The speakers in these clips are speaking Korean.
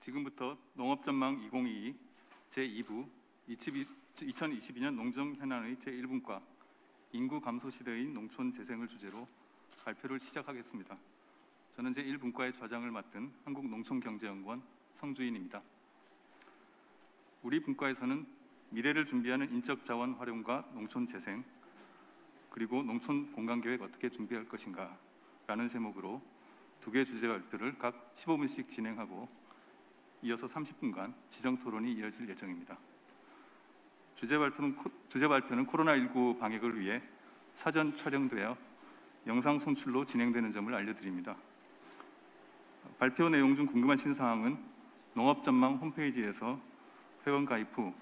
지금부터 농업전망 2022 제2부 2022년 농정 현안의 제1분과 인구 감소 시대의 농촌 재생을 주제로 발표를 시작하겠습니다. 저는 제1분과의 좌장을 맡은 한국농촌경제연구원 성주인입니다. 우리 분과에서는 미래를 준비하는 인적 자원 활용과 농촌 재생, 그리고 농촌 공간계획 어떻게 준비할 것인가 라는 제목으로 두 개 주제 발표를 각 15분씩 진행하고 이어서 30분간 지정 토론이 이어질 예정입니다. 주제 발표는 코로나19 방역을 위해 사전 촬영되어 영상 송출로 진행되는 점을 알려드립니다. 발표 내용 중 궁금하신 사항은 농업전망 홈페이지에서 회원 가입 후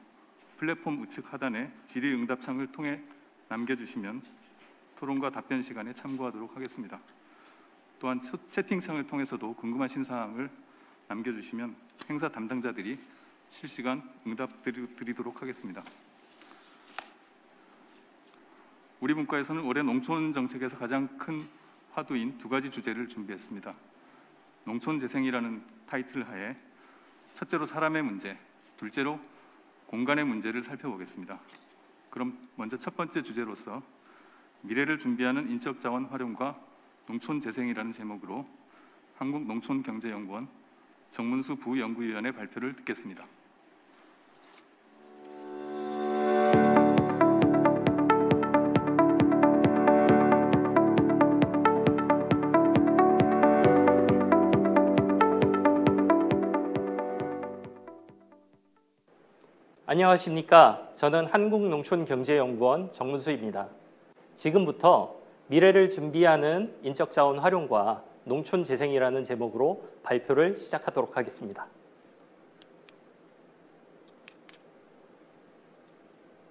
플랫폼 우측 하단에 질의응답창을 통해 남겨주시면 토론과 답변 시간에 참고하도록 하겠습니다. 또한 채팅창을 통해서도 궁금하신 사항을 남겨주시면 행사 담당자들이 실시간 응답 드리도록 하겠습니다. 우리 분과에서는 올해 농촌 정책에서 가장 큰 화두인 두 가지 주제를 준비했습니다. 농촌 재생이라는 타이틀 하에 첫째로 사람의 문제, 둘째로 공간의 문제를 살펴보겠습니다. 그럼 먼저 첫 번째 주제로서 미래를 준비하는 인적 자원 활용과 농촌 재생이라는 제목으로 한국농촌경제연구원 정문수 부연구위원의 발표를 듣겠습니다. 안녕하십니까. 저는 한국농촌경제연구원 정문수입니다. 지금부터 미래를 준비하는 인적자원 활용과 농촌 재생이라는 제목으로 발표를 시작하도록 하겠습니다.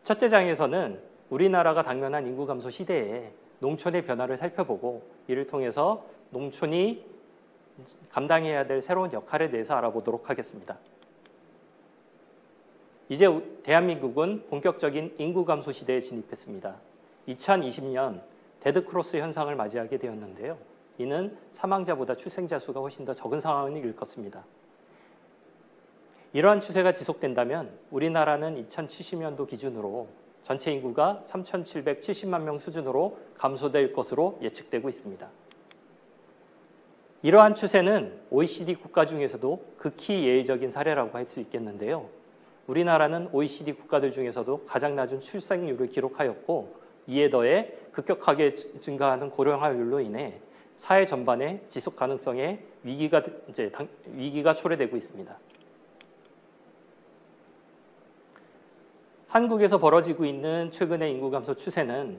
첫째 장에서는 우리나라가 당면한 인구 감소 시대에 농촌의 변화를 살펴보고 이를 통해서 농촌이 감당해야 될 새로운 역할에 대해서 알아보도록 하겠습니다. 이제 대한민국은 본격적인 인구 감소 시대에 진입했습니다. 2020년 데드크로스 현상을 맞이하게 되었는데요. 이는 사망자보다 출생자 수가 훨씬 더 적은 상황을 일컫습니다. 이러한 추세가 지속된다면 우리나라는 2070년도 기준으로 전체 인구가 3,770만 명 수준으로 감소될 것으로 예측되고 있습니다. 이러한 추세는 OECD 국가 중에서도 극히 예외적인 사례라고 할 수 있겠는데요. 우리나라는 OECD 국가들 중에서도 가장 낮은 출생률을 기록하였고 이에 더해 급격하게 증가하는 고령화율로 인해 사회 전반의 지속 가능성에 위기가 초래되고 있습니다. 한국에서 벌어지고 있는 최근의 인구 감소 추세는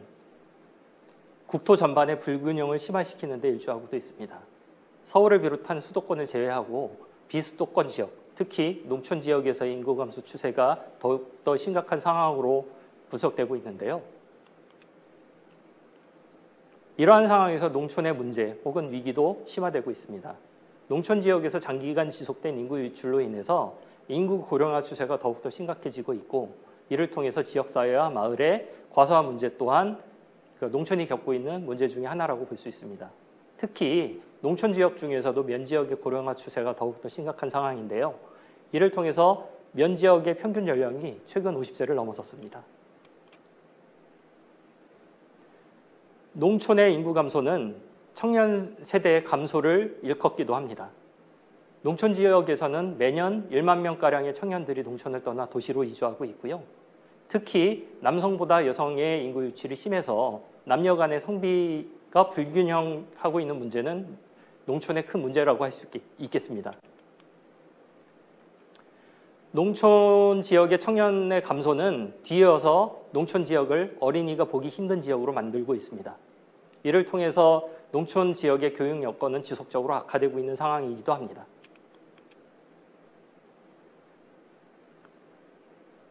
국토 전반의 불균형을 심화시키는 데 일조하고도 있습니다. 서울을 비롯한 수도권을 제외하고 비수도권 지역, 특히 농촌 지역에서의 인구 감소 추세가 더욱더 심각한 상황으로 분석되고 있는데요. 이러한 상황에서 농촌의 문제 혹은 위기도 심화되고 있습니다. 농촌 지역에서 장기간 지속된 인구 유출로 인해서 인구 고령화 추세가 더욱더 심각해지고 있고 이를 통해서 지역사회와 마을의 과소화 문제 또한 농촌이 겪고 있는 문제 중에 하나라고 볼 수 있습니다. 특히 농촌 지역 중에서도 면지역의 고령화 추세가 더욱더 심각한 상황인데요. 이를 통해서 면지역의 평균 연령이 최근 50세를 넘어섰습니다. 농촌의 인구 감소는 청년 세대의 감소를 일컫기도 합니다. 농촌 지역에서는 매년 1만 명가량의 청년들이 농촌을 떠나 도시로 이주하고 있고요. 특히 남성보다 여성의 인구 유출이 심해서 남녀 간의 성비가 불균형하고 있는 문제는 농촌의 큰 문제라고 할 수 있겠습니다. 농촌 지역의 청년의 감소는 뒤이어서 농촌 지역을 어린이가 보기 힘든 지역으로 만들고 있습니다. 이를 통해서 농촌 지역의 교육 여건은 지속적으로 악화되고 있는 상황이기도 합니다.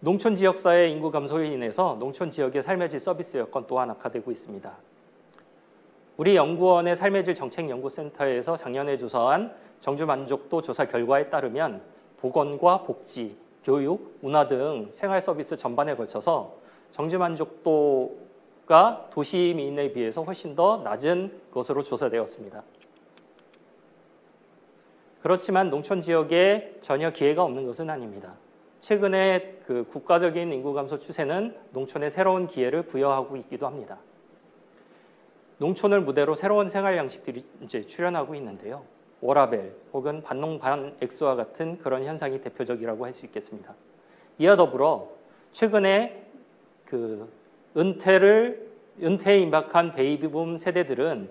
농촌 지역사회의 인구 감소로 인해서 농촌 지역의 삶의 질 서비스 여건 또한 악화되고 있습니다. 우리 연구원의 삶의 질 정책연구센터에서 작년에 조사한 정주 만족도 조사 결과에 따르면 보건과 복지, 교육, 문화 등 생활 서비스 전반에 걸쳐서 정주 만족도가 도시민에 비해서 훨씬 더 낮은 것으로 조사되었습니다. 그렇지만 농촌 지역에 전혀 기회가 없는 것은 아닙니다. 최근에 그 국가적인 인구 감소 추세는 농촌에 새로운 기회를 부여하고 있기도 합니다. 농촌을 무대로 새로운 생활 양식들이 이제 출현하고 있는데요. 워라밸 혹은 반농 반엑스와 같은 그런 현상이 대표적이라고 할 수 있겠습니다. 이와 더불어 최근에 그 은퇴에 임박한 베이비붐 세대들은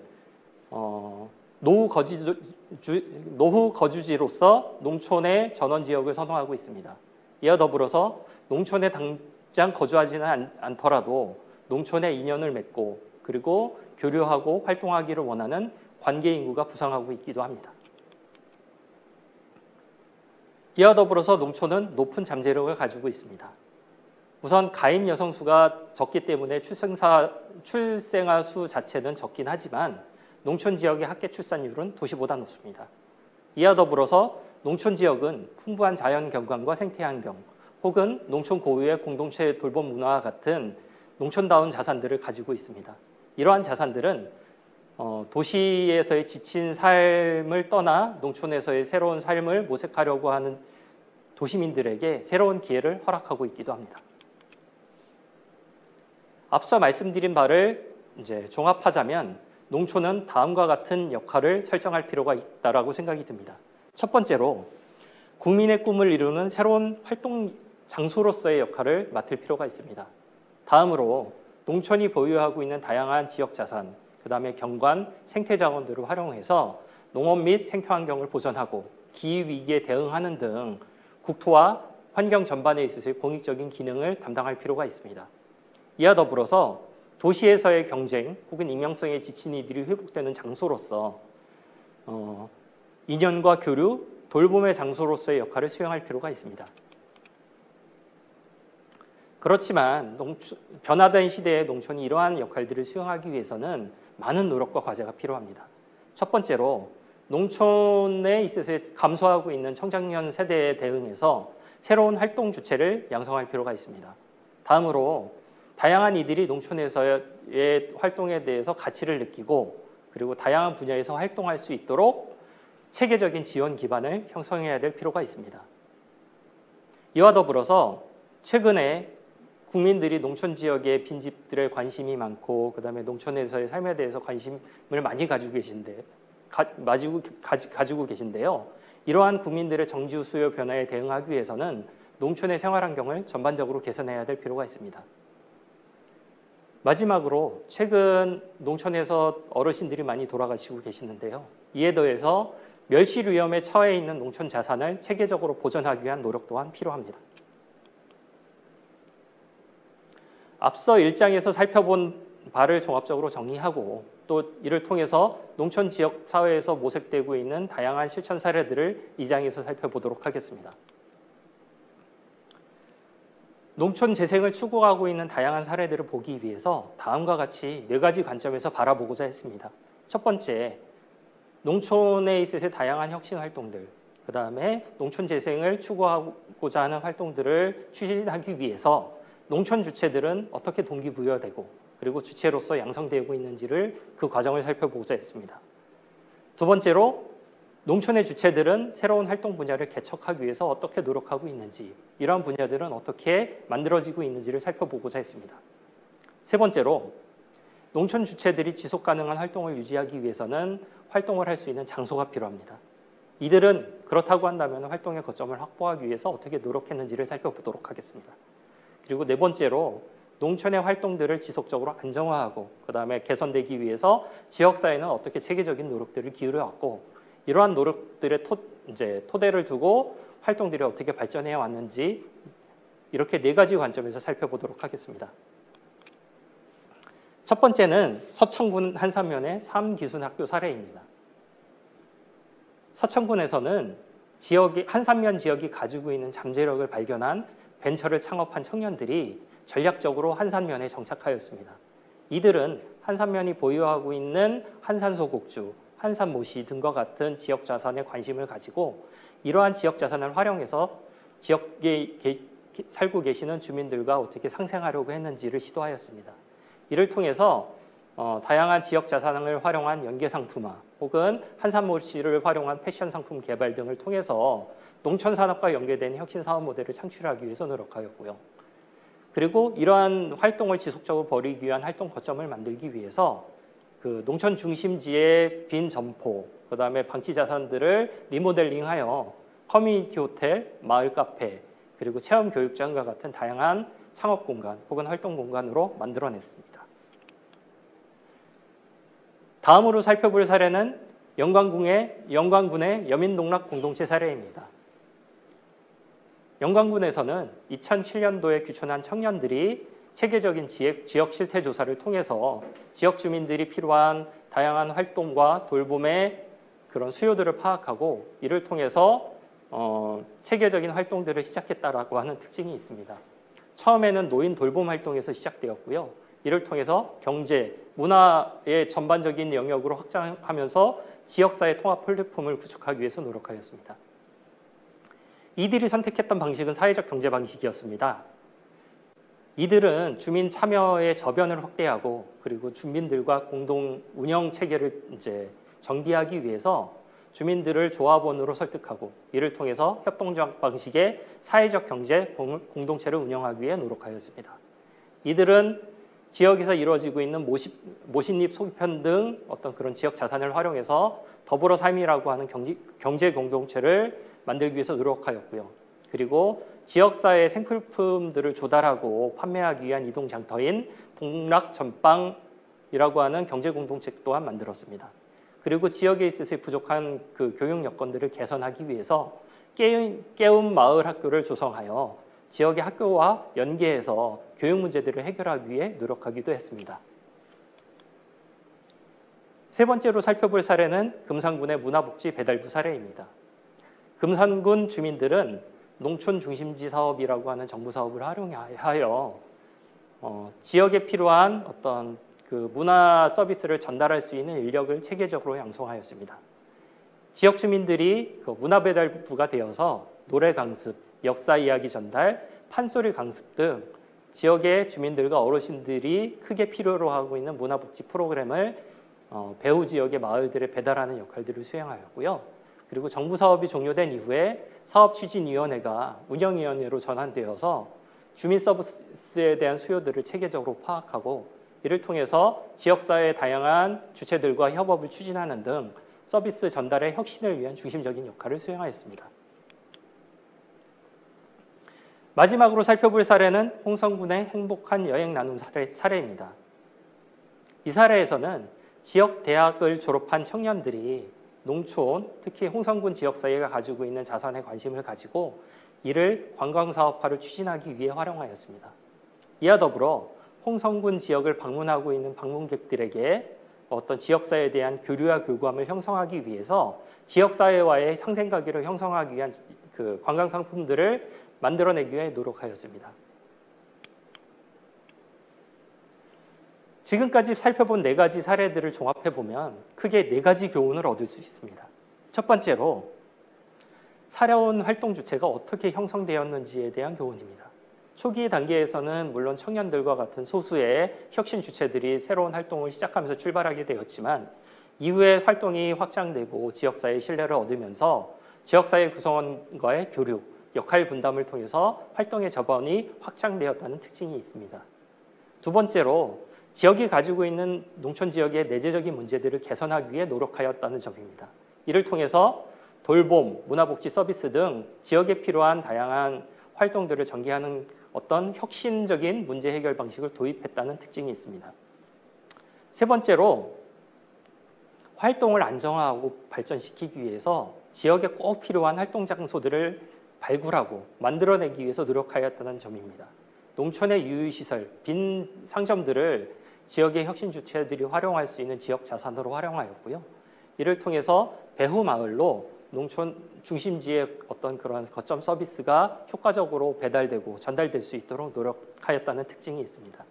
노후 거주지로서 농촌의 전원 지역을 선호하고 있습니다. 이와 더불어서 농촌에 당장 거주하지는 않더라도 농촌에 인연을 맺고 그리고 교류하고 활동하기를 원하는 관계 인구가 부상하고 있기도 합니다. 이와 더불어서 농촌은 높은 잠재력을 가지고 있습니다. 우선 가임 여성 수가 적기 때문에 출생아 수 자체는 적긴 하지만 농촌 지역의 학계 출산율은 도시보다 높습니다. 이와 더불어서 농촌 지역은 풍부한 자연 경관과 생태 환경 혹은 농촌 고유의 공동체 돌봄 문화와 같은 농촌다운 자산들을 가지고 있습니다. 이러한 자산들은 도시에서의 지친 삶을 떠나 농촌에서의 새로운 삶을 모색하려고 하는 도시민들에게 새로운 기회를 허락하고 있기도 합니다. 앞서 말씀드린 바를 이제 종합하자면 농촌은 다음과 같은 역할을 설정할 필요가 있다고 생각이 듭니다. 첫 번째로 국민의 꿈을 이루는 새로운 활동 장소로서의 역할을 맡을 필요가 있습니다. 다음으로 농촌이 보유하고 있는 다양한 지역 자산, 그다음에 경관, 생태 자원들을 활용해서 농업 및 생태 환경을 보존하고 기후 위기에 대응하는 등 국토와 환경 전반에 있어서의 공익적인 기능을 담당할 필요가 있습니다. 이와 더불어서 도시에서의 경쟁 혹은 익명성에 지친 이들이 회복되는 장소로서 인연과 교류, 돌봄의 장소로서의 역할을 수행할 필요가 있습니다. 그렇지만 변화된 시대의 농촌이 이러한 역할들을 수행하기 위해서는 많은 노력과 과제가 필요합니다. 첫 번째로 농촌에 있어서 감소하고 있는 청장년 세대에 대응해서 새로운 활동 주체를 양성할 필요가 있습니다. 다음으로 다양한 이들이 농촌에서의 활동에 대해서 가치를 느끼고 그리고 다양한 분야에서 활동할 수 있도록 체계적인 지원 기반을 형성해야 될 필요가 있습니다. 이와 더불어서 최근에 국민들이 농촌 지역의 빈집들에 관심이 많고 그다음에 농촌에서의 삶에 대해서 관심을 많이 가지고 계신데요. 이러한 국민들의 정지 수요 변화에 대응하기 위해서는 농촌의 생활 환경을 전반적으로 개선해야 될 필요가 있습니다. 마지막으로 최근 농촌에서 어르신들이 많이 돌아가시고 계시는데요. 이에 더해서 멸실 위험에 처해 있는 농촌 자산을 체계적으로 보존하기 위한 노력 또한 필요합니다. 앞서 1장에서 살펴본 바를 종합적으로 정리하고 또 이를 통해서 농촌 지역 사회에서 모색되고 있는 다양한 실천 사례들을 2장에서 살펴보도록 하겠습니다. 농촌 재생을 추구하고 있는 다양한 사례들을 보기 위해서 다음과 같이 4가지 관점에서 바라보고자 했습니다. 첫 번째, 농촌에 있어서 다양한 혁신 활동들, 그 다음에 농촌 재생을 추구하고자 하는 활동들을 추진하기 위해서 농촌 주체들은 어떻게 동기부여되고 그리고 주체로서 양성되고 있는지를 그 과정을 살펴보고자 했습니다. 두 번째로 농촌의 주체들은 새로운 활동 분야를 개척하기 위해서 어떻게 노력하고 있는지 이러한 분야들은 어떻게 만들어지고 있는지를 살펴보고자 했습니다. 세 번째로 농촌 주체들이 지속 가능한 활동을 유지하기 위해서는 활동을 할 수 있는 장소가 필요합니다. 이들은 그렇다고 한다면 활동의 거점을 확보하기 위해서 어떻게 노력했는지를 살펴보도록 하겠습니다. 그리고 네 번째로 농촌의 활동들을 지속적으로 안정화하고 그다음에 개선되기 위해서 지역사회는 어떻게 체계적인 노력들을 기울여왔고 이러한 노력들의 토대를 두고 활동들이 어떻게 발전해 왔는지 이렇게 4가지 관점에서 살펴보도록 하겠습니다. 첫 번째는 서천군 한산면의 삼기순학교 사례입니다. 서천군에서는 한산면 지역이 가지고 있는 잠재력을 발견한 벤처를 창업한 청년들이 전략적으로 한산면에 정착하였습니다. 이들은 한산면이 보유하고 있는 한산소곡주, 한산모시 등과 같은 지역 자산에 관심을 가지고 이러한 지역 자산을 활용해서 지역에 살고 계시는 주민들과 어떻게 상생하려고 했는지를 시도하였습니다. 이를 통해서 다양한 지역 자산을 활용한 연계 상품화 혹은 한산모씨를 활용한 패션 상품 개발 등을 통해서 농촌 산업과 연계된 혁신 사업 모델을 창출하기 위해서 노력하였고요. 그리고 이러한 활동을 지속적으로 벌이기 위한 활동 거점을 만들기 위해서 그 농촌 중심지의 빈 점포, 그다음에 방치 자산들을 리모델링하여 커뮤니티 호텔, 마을 카페, 그리고 체험 교육장과 같은 다양한 창업 공간 혹은 활동 공간으로 만들어냈습니다. 다음으로 살펴볼 사례는 영광군의 여민농락 공동체 사례입니다. 영광군에서는 2007년도에 귀촌한 청년들이 체계적인 지역 실태 조사를 통해서 지역 주민들이 필요한 다양한 활동과 돌봄의 그런 수요들을 파악하고 이를 통해서 체계적인 활동들을 시작했다라고 하는 특징이 있습니다. 처음에는 노인 돌봄 활동에서 시작되었고요. 이를 통해서 경제, 문화의 전반적인 영역으로 확장하면서 지역사회 통합 플랫폼을 구축하기 위해서 노력하였습니다. 이들이 선택했던 방식은 사회적 경제 방식이었습니다. 이들은 주민 참여의 저변을 확대하고 그리고 주민들과 공동 운영 체계를 정비하기 위해서 주민들을 조합원으로 설득하고 이를 통해서 협동조합 방식의 사회적 경제 공동체를 운영하기 위해 노력하였습니다. 이들은 지역에서 이루어지고 있는 모신잎 소편 등 어떤 그런 지역 자산을 활용해서 더불어 삶이라고 하는 경제 공동체를 만들기 위해서 노력하였고요. 그리고 지역사회의 생필품들을 조달하고 판매하기 위한 이동 장터인 동락전방이라고 하는 경제 공동체 또한 만들었습니다. 그리고 지역에 있어서 부족한 그 교육 여건들을 개선하기 위해서 깨움 마을 학교를 조성하여 지역의 학교와 연계해서 교육 문제들을 해결하기 위해 노력하기도 했습니다. 세 번째로 살펴볼 사례는 금산군의 문화복지 배달부 사례입니다. 금산군 주민들은 농촌 중심지 사업이라고 하는 정부 사업을 활용하여 지역에 필요한 어떤 그 문화 서비스를 전달할 수 있는 인력을 체계적으로 양성하였습니다. 지역 주민들이 그 문화 배달부가 되어서 노래 강습, 역사 이야기 전달, 판소리 강습 등 지역의 주민들과 어르신들이 크게 필요로 하고 있는 문화복지 프로그램을 배후 지역의 마을들에 배달하는 역할들을 수행하였고요. 그리고 정부 사업이 종료된 이후에 사업추진위원회가 운영위원회로 전환되어서 주민 서비스에 대한 수요들을 체계적으로 파악하고 이를 통해서 지역사회의 다양한 주체들과 협업을 추진하는 등 서비스 전달의 혁신을 위한 중심적인 역할을 수행하였습니다. 마지막으로 살펴볼 사례는 홍성군의 행복한 여행 나눔 사례입니다. 이 사례에서는 지역 대학을 졸업한 청년들이 농촌, 특히 홍성군 지역사회가 가지고 있는 자산에 관심을 가지고 이를 관광사업화를 추진하기 위해 활용하였습니다. 이와 더불어 홍성군 지역을 방문하고 있는 방문객들에게 어떤 지역사회에 대한 교류와 교감을 형성하기 위해서 지역사회와의 상생관계를 형성하기 위한 그 관광상품들을 만들어내기 위해 노력하였습니다. 지금까지 살펴본 4가지 사례들을 종합해보면 크게 4가지 교훈을 얻을 수 있습니다. 첫 번째로 살아온 활동 주체가 어떻게 형성되었는지에 대한 교훈입니다. 초기 단계에서는 물론 청년들과 같은 소수의 혁신 주체들이 새로운 활동을 시작하면서 출발하게 되었지만 이후에 활동이 확장되고 지역사회의 신뢰를 얻으면서 지역사회 구성원과의 교류, 역할 분담을 통해서 활동의 저변이 확장되었다는 특징이 있습니다. 두 번째로 지역이 가지고 있는 농촌 지역의 내재적인 문제들을 개선하기 위해 노력하였다는 점입니다. 이를 통해서 돌봄, 문화복지 서비스 등 지역에 필요한 다양한 활동들을 전개하는 어떤 혁신적인 문제 해결 방식을 도입했다는 특징이 있습니다. 세 번째로 활동을 안정화하고 발전시키기 위해서 지역에 꼭 필요한 활동 장소들을 발굴하고 만들어내기 위해서 노력하였다는 점입니다. 농촌의 유유시설, 빈 상점들을 지역의 혁신 주체들이 활용할 수 있는 지역 자산으로 활용하였고요. 이를 통해서 배후 마을로 농촌 중심지의 어떤 그런 거점 서비스가 효과적으로 배달되고 전달될 수 있도록 노력하였다는 특징이 있습니다.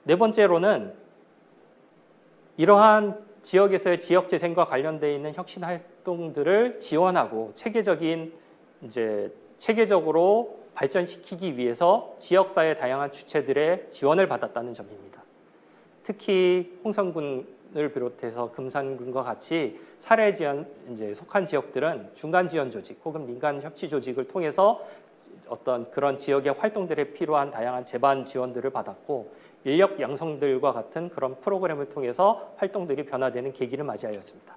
네 번째로는 이러한 지역에서의 지역 재생과 관련되어 있는 혁신 활동들을 지원하고 체계적으로 발전시키기 위해서 지역사회 다양한 주체들의 지원을 받았다는 점입니다. 특히 홍성군을 비롯해서 금산군과 같이 사례 지원 이제 속한 지역들은 중간 지원 조직 혹은 민간 협치 조직을 통해서 어떤 그런 지역의 활동들에 필요한 다양한 제반 지원들을 받았고 인력 양성들과 같은 그런 프로그램을 통해서 활동들이 변화되는 계기를 맞이하였습니다.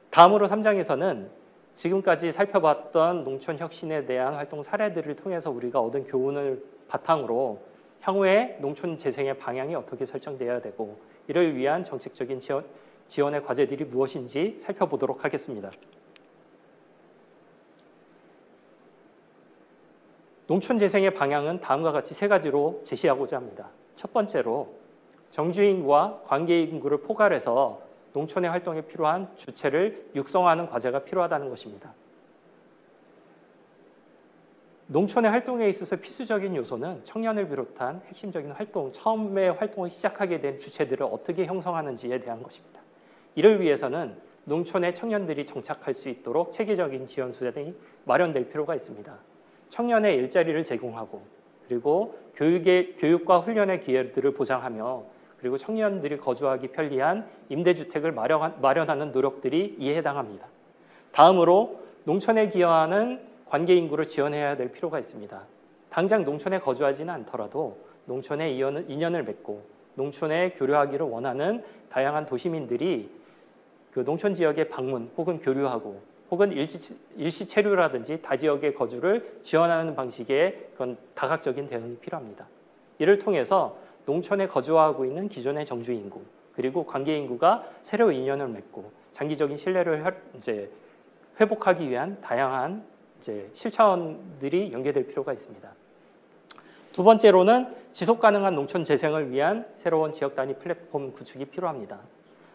다음으로 3장에서는 지금까지 살펴봤던 농촌 혁신에 대한 활동 사례들을 통해서 우리가 얻은 교훈을 바탕으로 향후에 농촌 재생의 방향이 어떻게 설정되어야 되고 이를 위한 정책적인 지원의 과제들이 무엇인지 살펴보도록 하겠습니다. 농촌 재생의 방향은 다음과 같이 세 가지로 제시하고자 합니다. 첫 번째로 정주인과 관계인구를 포괄해서 농촌의 활동에 필요한 주체를 육성하는 과제가 필요하다는 것입니다. 농촌의 활동에 있어서 필수적인 요소는 청년을 비롯한 핵심적인 활동, 처음에 활동을 시작하게 된 주체들을 어떻게 형성하는지에 대한 것입니다. 이를 위해서는 농촌의 청년들이 정착할 수 있도록 체계적인 지원 수단이 마련될 필요가 있습니다. 청년의 일자리를 제공하고 그리고 교육과 훈련의 기회들을 보장하며 그리고 청년들이 거주하기 편리한 임대주택을 마련하는 노력들이 이에 해당합니다. 다음으로 농촌에 기여하는 관계인구를 지원해야 될 필요가 있습니다. 당장 농촌에 거주하지는 않더라도 농촌에 인연을 맺고 농촌에 교류하기를 원하는 다양한 도시민들이 그 농촌 지역에 방문 혹은 교류하고 혹은 일시 체류라든지 다지역의 거주를 지원하는 방식의 그런 다각적인 대응이 필요합니다. 이를 통해서 농촌에 거주하고 있는 기존의 정주 인구 그리고 관계 인구가 새로 인연을 맺고 장기적인 신뢰를 회복하기 위한 다양한 실천들이 연계될 필요가 있습니다. 두 번째로는 지속 가능한 농촌 재생을 위한 새로운 지역 단위 플랫폼 구축이 필요합니다.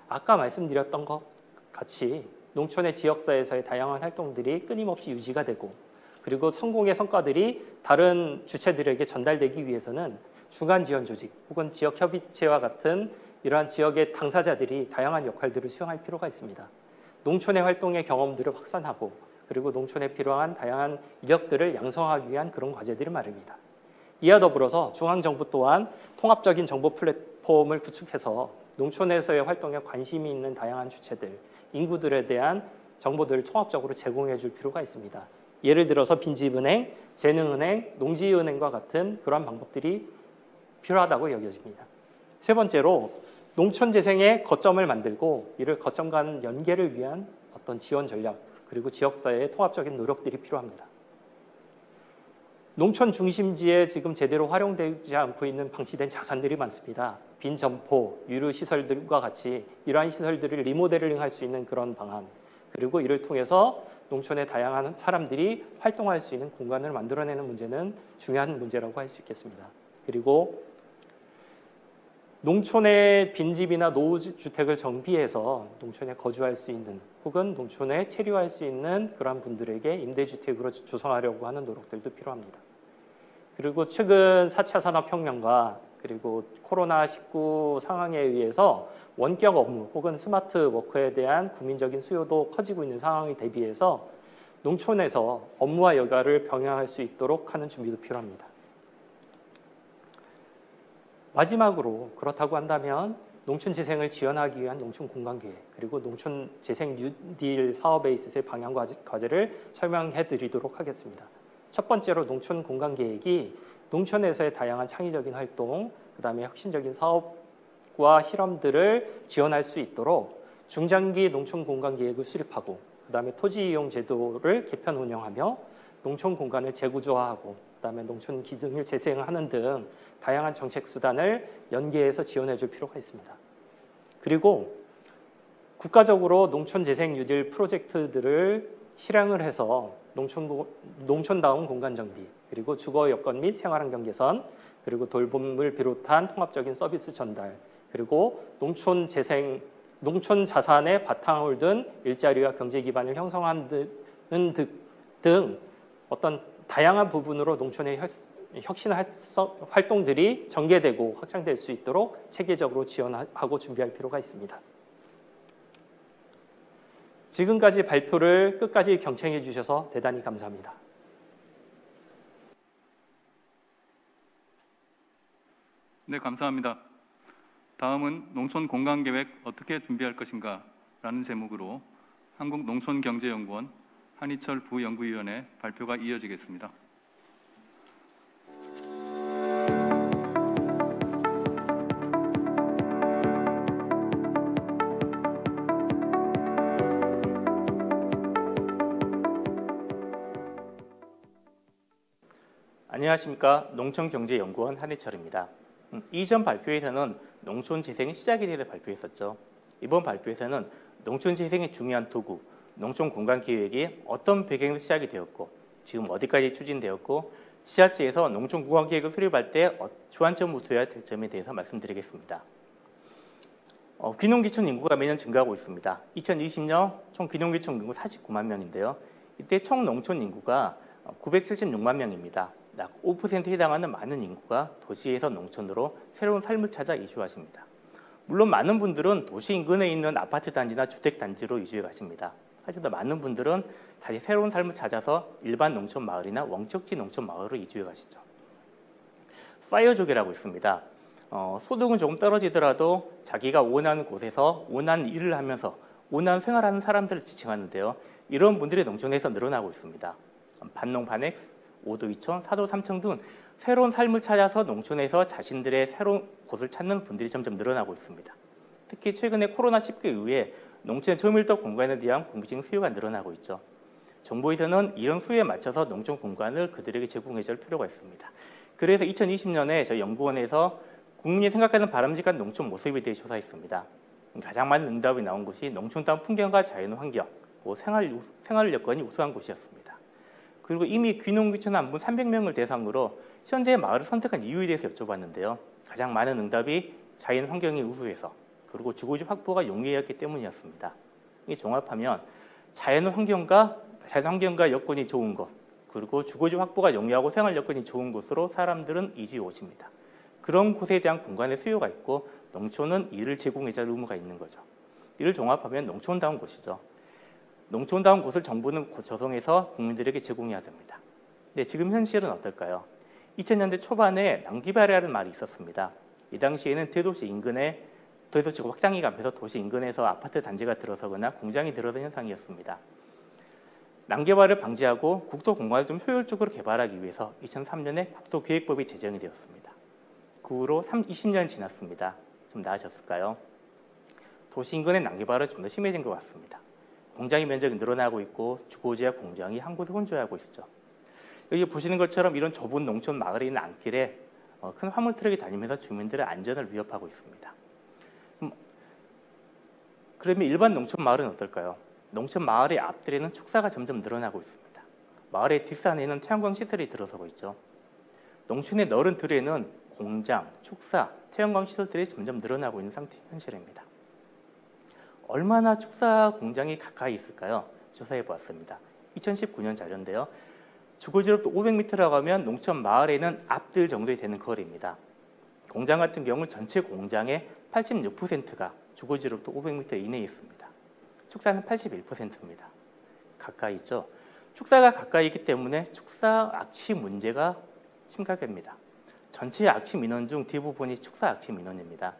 아까 말씀드렸던 것 같이 농촌의 지역사회에서의 다양한 활동들이 끊임없이 유지가 되고 그리고 성공의 성과들이 다른 주체들에게 전달되기 위해서는 중간 지원 조직 혹은 지역 협의체와 같은 이러한 지역의 당사자들이 다양한 역할들을 수행할 필요가 있습니다. 농촌의 활동의 경험들을 확산하고 그리고 농촌에 필요한 다양한 인력들을 양성하기 위한 그런 과제들이 마련입니다. 이와 더불어서 중앙정부 또한 통합적인 정보 플랫폼을 구축해서 농촌에서의 활동에 관심이 있는 다양한 주체들, 인구들에 대한 정보들을 통합적으로 제공해 줄 필요가 있습니다. 예를 들어서 빈집은행, 재능은행, 농지은행과 같은 그러한 방법들이 필요하다고 여겨집니다. 세 번째로 농촌 재생의 거점을 만들고 이를 거점 간 연계를 위한 어떤 지원 전략 그리고 지역사회의 통합적인 노력들이 필요합니다. 농촌 중심지에 지금 제대로 활용되지 않고 있는 방치된 자산들이 많습니다. 빈 점포, 유류 시설들과 같이 이러한 시설들을 리모델링할 수 있는 그런 방안 그리고 이를 통해서 농촌의 다양한 사람들이 활동할 수 있는 공간을 만들어내는 문제는 중요한 문제라고 할 수 있겠습니다. 그리고 농촌의 빈집이나 노후주택을 정비해서 농촌에 거주할 수 있는 혹은 농촌에 체류할 수 있는 그러한 분들에게 임대주택으로 조성하려고 하는 노력들도 필요합니다. 그리고 최근 4차 산업혁명과 그리고 코로나19 상황에 의해서 원격 업무 혹은 스마트 워크에 대한 국민적인 수요도 커지고 있는 상황에 대비해서 농촌에서 업무와 여가를 병행할 수 있도록 하는 준비도 필요합니다. 마지막으로 그렇다고 한다면 농촌 재생을 지원하기 위한 농촌 공간계획 그리고 농촌 재생 뉴딜 사업에 있어서의 방향 과제를 설명해 드리도록 하겠습니다. 첫 번째로 농촌 공간계획이 농촌에서의 다양한 창의적인 활동, 그다음에 혁신적인 사업과 실험들을 지원할 수 있도록 중장기 농촌 공간계획을 수립하고 그다음에 토지 이용 제도를 개편 운영하며 농촌 공간을 재구조화하고 그다음에 농촌 기능을 재생하는 등 다양한 정책 수단을 연계해서 지원해 줄 필요가 있습니다. 그리고 국가적으로 농촌 재생 뉴딜 프로젝트들을 실행을 해서 농촌다운 공간 정비, 그리고 주거 여건 및 생활환경 개선, 그리고 돌봄을 비롯한 통합적인 서비스 전달, 그리고 농촌 자산의 바탕을 둔 일자리와 경제 기반을 형성하는 등 어떤 다양한 부분으로 농촌의 혁신 활동들이 전개되고 확장될 수 있도록 체계적으로 지원하고 준비할 필요가 있습니다. 지금까지 발표를 끝까지 경청해 주셔서 대단히 감사합니다. 네, 감사합니다. 다음은 농촌 공간계획 어떻게 준비할 것인가 라는 제목으로 한국농촌경제연구원 한희철 부연구위원의 발표가 이어지겠습니다. 안녕하십니까. 농촌경제연구원 한희철입니다. 이전 발표에서는 농촌 재생의 시작에 대해서 발표했었죠. 이번 발표에서는 농촌 재생의 중요한 도구, 농촌 공간 계획이 어떤 배경에서 시작이 되었고 지금 어디까지 추진되었고 지자체에서 농촌 공간 계획을 수립할 때 주안점으로 둬야 될 점에 대해서 말씀드리겠습니다. 귀농귀촌 인구가 매년 증가하고 있습니다. 2020년 총 귀농귀촌 인구 49만 명인데요. 이때 총 농촌 인구가 976만 명입니다. 약 5%에 해당하는 많은 인구가 도시에서 농촌으로 새로운 삶을 찾아 이주하십니다. 물론 많은 분들은 도시 인근에 있는 아파트 단지나 주택 단지로 이주해 가십니다. 하지만 많은 분들은 다시 새로운 삶을 찾아서 일반 농촌 마을이나 원적지 농촌 마을로 이주해 가시죠. 파이어족이라고 있습니다. 소득은 조금 떨어지더라도 자기가 원하는 곳에서 원하는 일을 하면서 원하는 생활하는 사람들을 지칭하는데요. 이런 분들이 농촌에서 늘어나고 있습니다. 반농반액, 오도이촌, 사도삼청 등 새로운 삶을 찾아서 농촌에서 자신들의 새로운 곳을 찾는 분들이 점점 늘어나고 있습니다. 특히 최근에 코로나19 이후에 농촌의 저밀도 공간에 대한 공급적인 수요가 늘어나고 있죠. 정부에서는 이런 수요에 맞춰서 농촌 공간을 그들에게 제공해 줄 필요가 있습니다. 그래서 2020년에 저희 연구원에서 국민이 생각하는 바람직한 농촌 모습에 대해 조사했습니다. 가장 많은 응답이 나온 곳이 농촌다운 풍경과 자연환경, 생활 여건이 우수한 곳이었습니다. 그리고 이미 귀농귀촌 한 분 300명을 대상으로 현재 마을을 선택한 이유에 대해서 여쭤봤는데요. 가장 많은 응답이 자연 환경이 우수해서 그리고 주거지 확보가 용이했기 때문이었습니다. 이 종합하면 자연 환경과 여건이 좋은 곳 그리고 주거지 확보가 용이하고 생활 여건이 좋은 곳으로 사람들은 이주해 오십니다. 그런 곳에 대한 공간의 수요가 있고 농촌은 이를 제공해 줄 의무가 있는 거죠. 이를 종합하면 농촌다운 곳이죠. 농촌다운 곳을 정부는 조성해서 국민들에게 제공해야 됩니다. 네, 지금 현실은 어떨까요? 2000년대 초반에 낭비발이라는 말이 있었습니다. 이 당시에는 대도시 인근에 대도시가 확장이 가면서 도시 인근에서 아파트 단지가 들어서거나 공장이 들어선 현상이었습니다. 낭개발을 방지하고 국도 공간을 좀 효율적으로 개발하기 위해서 2003년에 국도계획법이 제정이 되었습니다. 그 후로 20년이 지났습니다. 좀 나아졌을까요? 도시 인근의 낭개발은 좀 더 심해진 것 같습니다. 공장의 면적이 늘어나고 있고 주거지와 공장이 한 곳에 혼재하고 있죠. 여기 보시는 것처럼 이런 좁은 농촌 마을에 있는 안길에 큰 화물 트럭이 다니면서 주민들의 안전을 위협하고 있습니다. 그러면 일반 농촌 마을은 어떨까요? 농촌 마을의 앞들에는 축사가 점점 늘어나고 있습니다. 마을의 뒷산에는 태양광 시설이 들어서고 있죠. 농촌의 넓은 들에는 공장, 축사, 태양광 시설들이 점점 늘어나고 있는 상태 현실입니다. 얼마나 축사 공장이 가까이 있을까요? 조사해 보았습니다. 2019년 자료인데요. 주거지로부터 500m라고 하면 농촌 마을에는 앞들 정도에 되는 거리입니다. 공장 같은 경우 전체 공장의 86%가 주거지로부터 500m 이내에 있습니다. 축사는 81%입니다. 가까이 있죠. 축사가 가까이 있기 때문에 축사 악취 문제가 심각합니다. 전체 악취 민원 중 대부분이 축사 악취 민원입니다.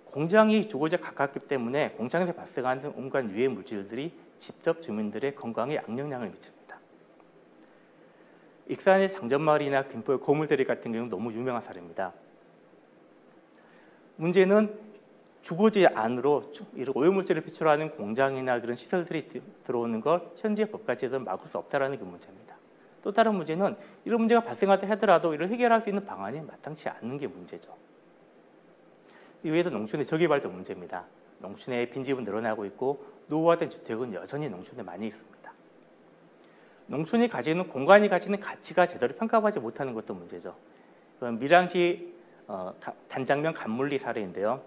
공장이 주거지에 가깝기 때문에 공장에서 발생하는 온갖 유해 물질들이 직접 주민들의 건강에 악영향을 미칩니다. 익산의 장전마을이나 김포의 고물대리 같은 경우는 너무 유명한 사례입니다. 문제는 주거지 안으로 오염물질을 배출하는 공장이나 그런 시설들이 들어오는 걸 현재 법까지는 막을 수 없다는 게 문제입니다. 또 다른 문제는 이런 문제가 발생하다 하더라도 이를 해결할 수 있는 방안이 마땅치 않는 게 문제죠. 이외에도 농촌의 저개발도 문제입니다. 농촌의 빈집은 늘어나고 있고 노후화된 주택은 여전히 농촌에 많이 있습니다. 농촌이 가지는 공간이 가지는 가치가 제대로 평가받지 못하는 것도 문제죠. 밀양시 단장면 간물리 사례인데요.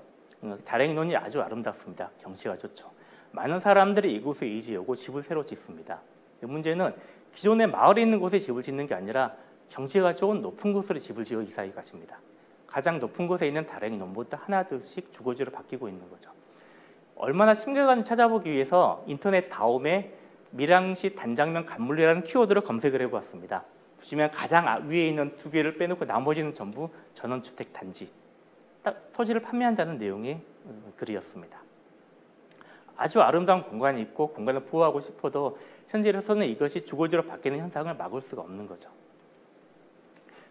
다랭이 논이 아주 아름답습니다. 경치가 좋죠. 많은 사람들이 이곳에 이주하고 집을 새로 짓습니다. 문제는 기존의 마을에 있는 곳에 집을 짓는 게 아니라 경치가 좋은 높은 곳으로 집을 지어 이사해 가십니다. 가장 높은 곳에 있는 다랭이 논부터 하나둘씩 주거지로 바뀌고 있는 거죠. 얼마나 심각한지 찾아보기 위해서 인터넷 다음에 밀양시 단장면 간물리라는 키워드로 검색을 해보았습니다. 보시면 가장 위에 있는 두 개를 빼놓고 나머지는 전부 전원주택 단지, 토지를 판매한다는 내용의 글이었습니다. 아주 아름다운 공간이 있고 공간을 보호하고 싶어도 현재로서는 이것이 주거지로 바뀌는 현상을 막을 수가 없는 거죠.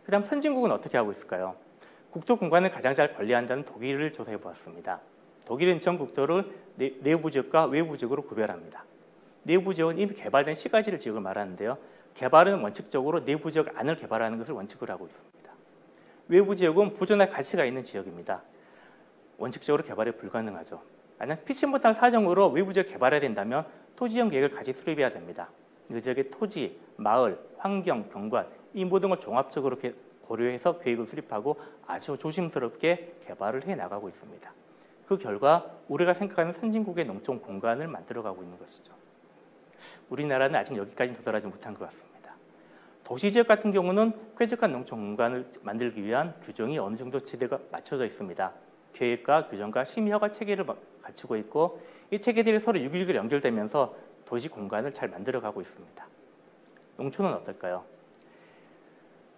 그 다음 선진국은 어떻게 하고 있을까요? 국토 공간을 가장 잘 관리한다는 독일을 조사해 보았습니다. 독일은 전 국토를 내부 지역과 외부 지역으로 구별합니다. 내부 지역은 이미 개발된 시가지를 지역을 말하는데요. 개발은 원칙적으로 내부 지역 안을 개발하는 것을 원칙으로 하고 있습니다. 외부 지역은 보존할 가치가 있는 지역입니다. 원칙적으로 개발이 불가능하죠. 만약 피치 못한 사정으로 외부 지역 개발해야 된다면 토지형 계획을 같이 수립해야 됩니다. 그 지역의 토지, 마을, 환경, 경관 이 모든 걸 종합적으로 고려해서 계획을 수립하고 아주 조심스럽게 개발을 해나가고 있습니다. 그 결과 우리가 생각하는 선진국의 농촌 공간을 만들어가고 있는 것이죠. 우리나라는 아직 여기까지 도달하지 못한 것 같습니다. 도시지역 같은 경우는 쾌적한 농촌 공간을 만들기 위한 규정이 어느 정도 제대가 맞춰져 있습니다. 계획과 규정과 심의허가 체계를 갖추고 있고 이 체계들이 서로 유기적으로 연결되면서 도시 공간을 잘 만들어가고 있습니다. 농촌은 어떨까요?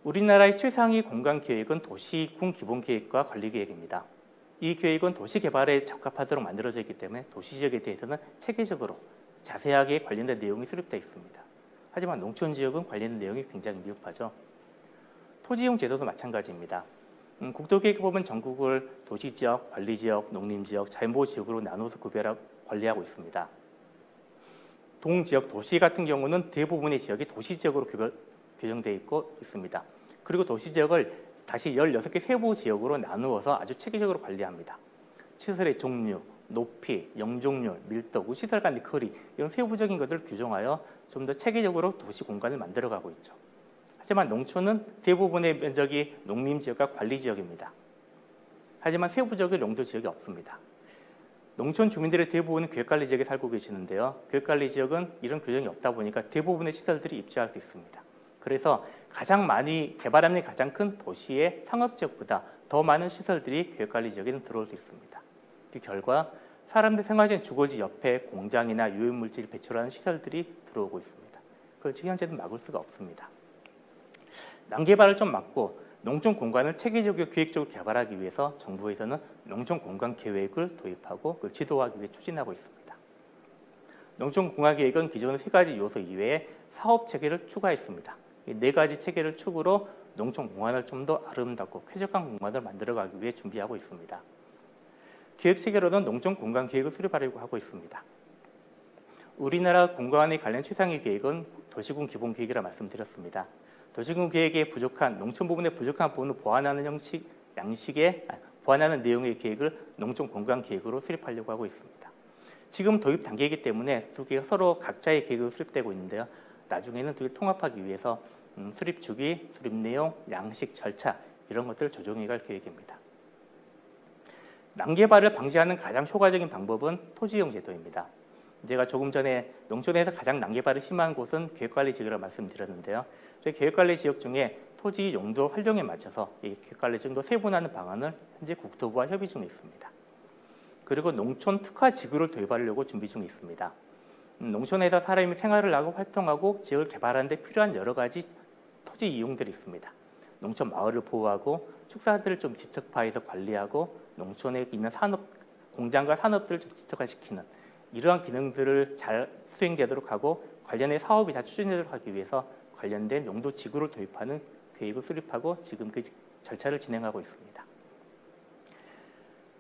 우리나라의 최상위 공간 계획은 도시군 기본계획과 관리계획입니다. 이 계획은 도시 개발에 적합하도록 만들어져 있기 때문에 도시지역에 대해서는 체계적으로 자세하게 관련된 내용이 수립되어 있습니다. 하지만 농촌 지역은 관련된 내용이 굉장히 미흡하죠. 토지이용 제도도 마찬가지입니다. 국토계획법은 전국을 도시지역, 관리지역, 농림지역, 자연보호지역으로 나누어서 구별하고 관리하고 있습니다. 동지역, 도시 같은 경우는 대부분의 지역이 도시지역으로 규정되어 있습니다. 그리고 도시지역을 다시 16개 세부 지역으로 나누어서 아주 체계적으로 관리합니다. 시설의 종류, 높이, 영종률, 밀도, 시설 간의 거리 이런 세부적인 것들을 규정하여 좀 더 체계적으로 도시 공간을 만들어가고 있죠. 하지만 농촌은 대부분의 면적이 농림지역과 관리지역입니다. 하지만 세부적인 용도지역이 없습니다. 농촌 주민들의 대부분은 계획관리지역에 살고 계시는데요. 계획관리지역은 이런 규정이 없다 보니까 대부분의 시설들이 입주할 수 있습니다. 그래서 가장 많이 개발함이 가장 큰 도시의 상업지역보다 더 많은 시설들이 계획관리지역에는 들어올 수 있습니다. 그 결과 사람들 생활하는 주거지 옆에 공장이나 유해물질 배출하는 시설들이 들어오고 있습니다. 그걸 지금 현재는 막을 수가 없습니다. 난개발을 좀 막고 농촌 공간을 체계적이고 계획적으로 개발하기 위해서 정부에서는 농촌 공간 계획을 도입하고 그걸 지도하기 위해 추진하고 있습니다. 농촌 공간 계획은 기존의 3가지 요소 이외에 사업 체계를 추가했습니다. 이 4가지 체계를 축으로 농촌 공간을 좀 더 아름답고 쾌적한 공간을 만들어가기 위해 준비하고 있습니다. 계획 체계로는 농촌 공간 계획을 수립하려고 하고 있습니다. 우리나라 공간에 관련 최상위 계획은 도시군 기본 계획이라 말씀드렸습니다. 도시군 계획에 부족한 농촌 부분에 부족한 부분을 보완하는 보완하는 내용의 계획을 농촌 공간 계획으로 수립하려고 하고 있습니다. 지금 도입 단계이기 때문에 두 개가 서로 각자의 계획으로 수립되고 있는데요. 나중에는 두 개 통합하기 위해서 수립 주기, 수립 내용, 양식, 절차 이런 것들을 조정해 갈 계획입니다. 난개발을 방지하는 가장 효과적인 방법은 토지이용 제도입니다. 제가 조금 전에 농촌에서 가장 난개발이 심한 곳은 계획관리 지역이라고 말씀드렸는데요. 계획관리 지역 중에 토지 용도 활용에 맞춰서 이 계획관리 지역도 세분화하는 방안을 현재 국토부와 협의 중에 있습니다. 그리고 농촌 특화 지구를 도입하려고 준비 중에 있습니다. 농촌에서 사람이 생활을 하고 활동하고 지역을 개발하는 데 필요한 여러 가지 토지 이용들이 있습니다. 농촌 마을을 보호하고 축사들을 좀 집적화해서 관리하고 농촌에 있는 공장과 산업들을 좀 집적화시키는 이러한 기능들을 잘 수행되도록 하고 관련의 사업이 잘 추진되도록 하기 위해서 관련된 용도 지구를 도입하는 계획을 수립하고 지금 그 절차를 진행하고 있습니다.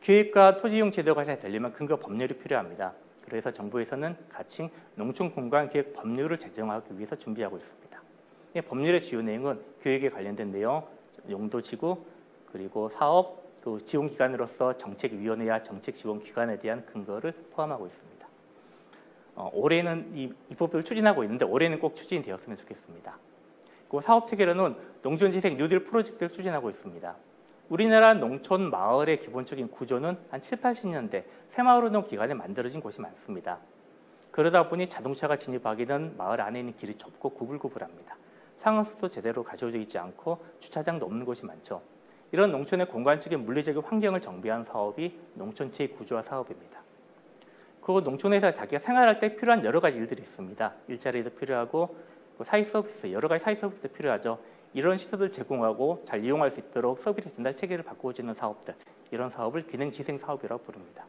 계획과 토지이용 제도가 잘 되려면 근거 법률이 필요합니다. 그래서 정부에서는 같이 농촌 공간 계획 법률을 제정하기 위해서 준비하고 있습니다. 이 법률의 주요 내용은 계획에 관련된 내용, 용도 지구, 그리고 사업, 그 지원기관으로서 정책위원회와 정책지원기관에 대한 근거를 포함하고 있습니다. 올해는 이 법을 추진하고 있는데 올해는 꼭 추진이 되었으면 좋겠습니다. 그 사업체계로는 농촌재생 뉴딜 프로젝트를 추진하고 있습니다. 우리나라 농촌 마을의 기본적인 구조는 한 7, 80년대 새마을운동 기간에 만들어진 곳이 많습니다. 그러다 보니 자동차가 진입하기는 마을 안에 있는 길이 좁고 구불구불합니다. 상하수도 제대로 갖춰져 있지 않고 주차장도 없는 곳이 많죠. 이런 농촌의 공간적인 물리적인 환경을 정비한 사업이 농촌 제9조화 사업입니다. 그 농촌에서 자기가 생활할 때 필요한 여러 가지 일들이 있습니다. 일자리도 필요하고 사회 서비스, 여러 가지 사회 서비스도 필요하죠. 이런 시설을 제공하고 잘 이용할 수 있도록 서비스 전달 체계를 바꾸어지는 사업들, 이런 사업을 기능지생 사업이라고 부릅니다.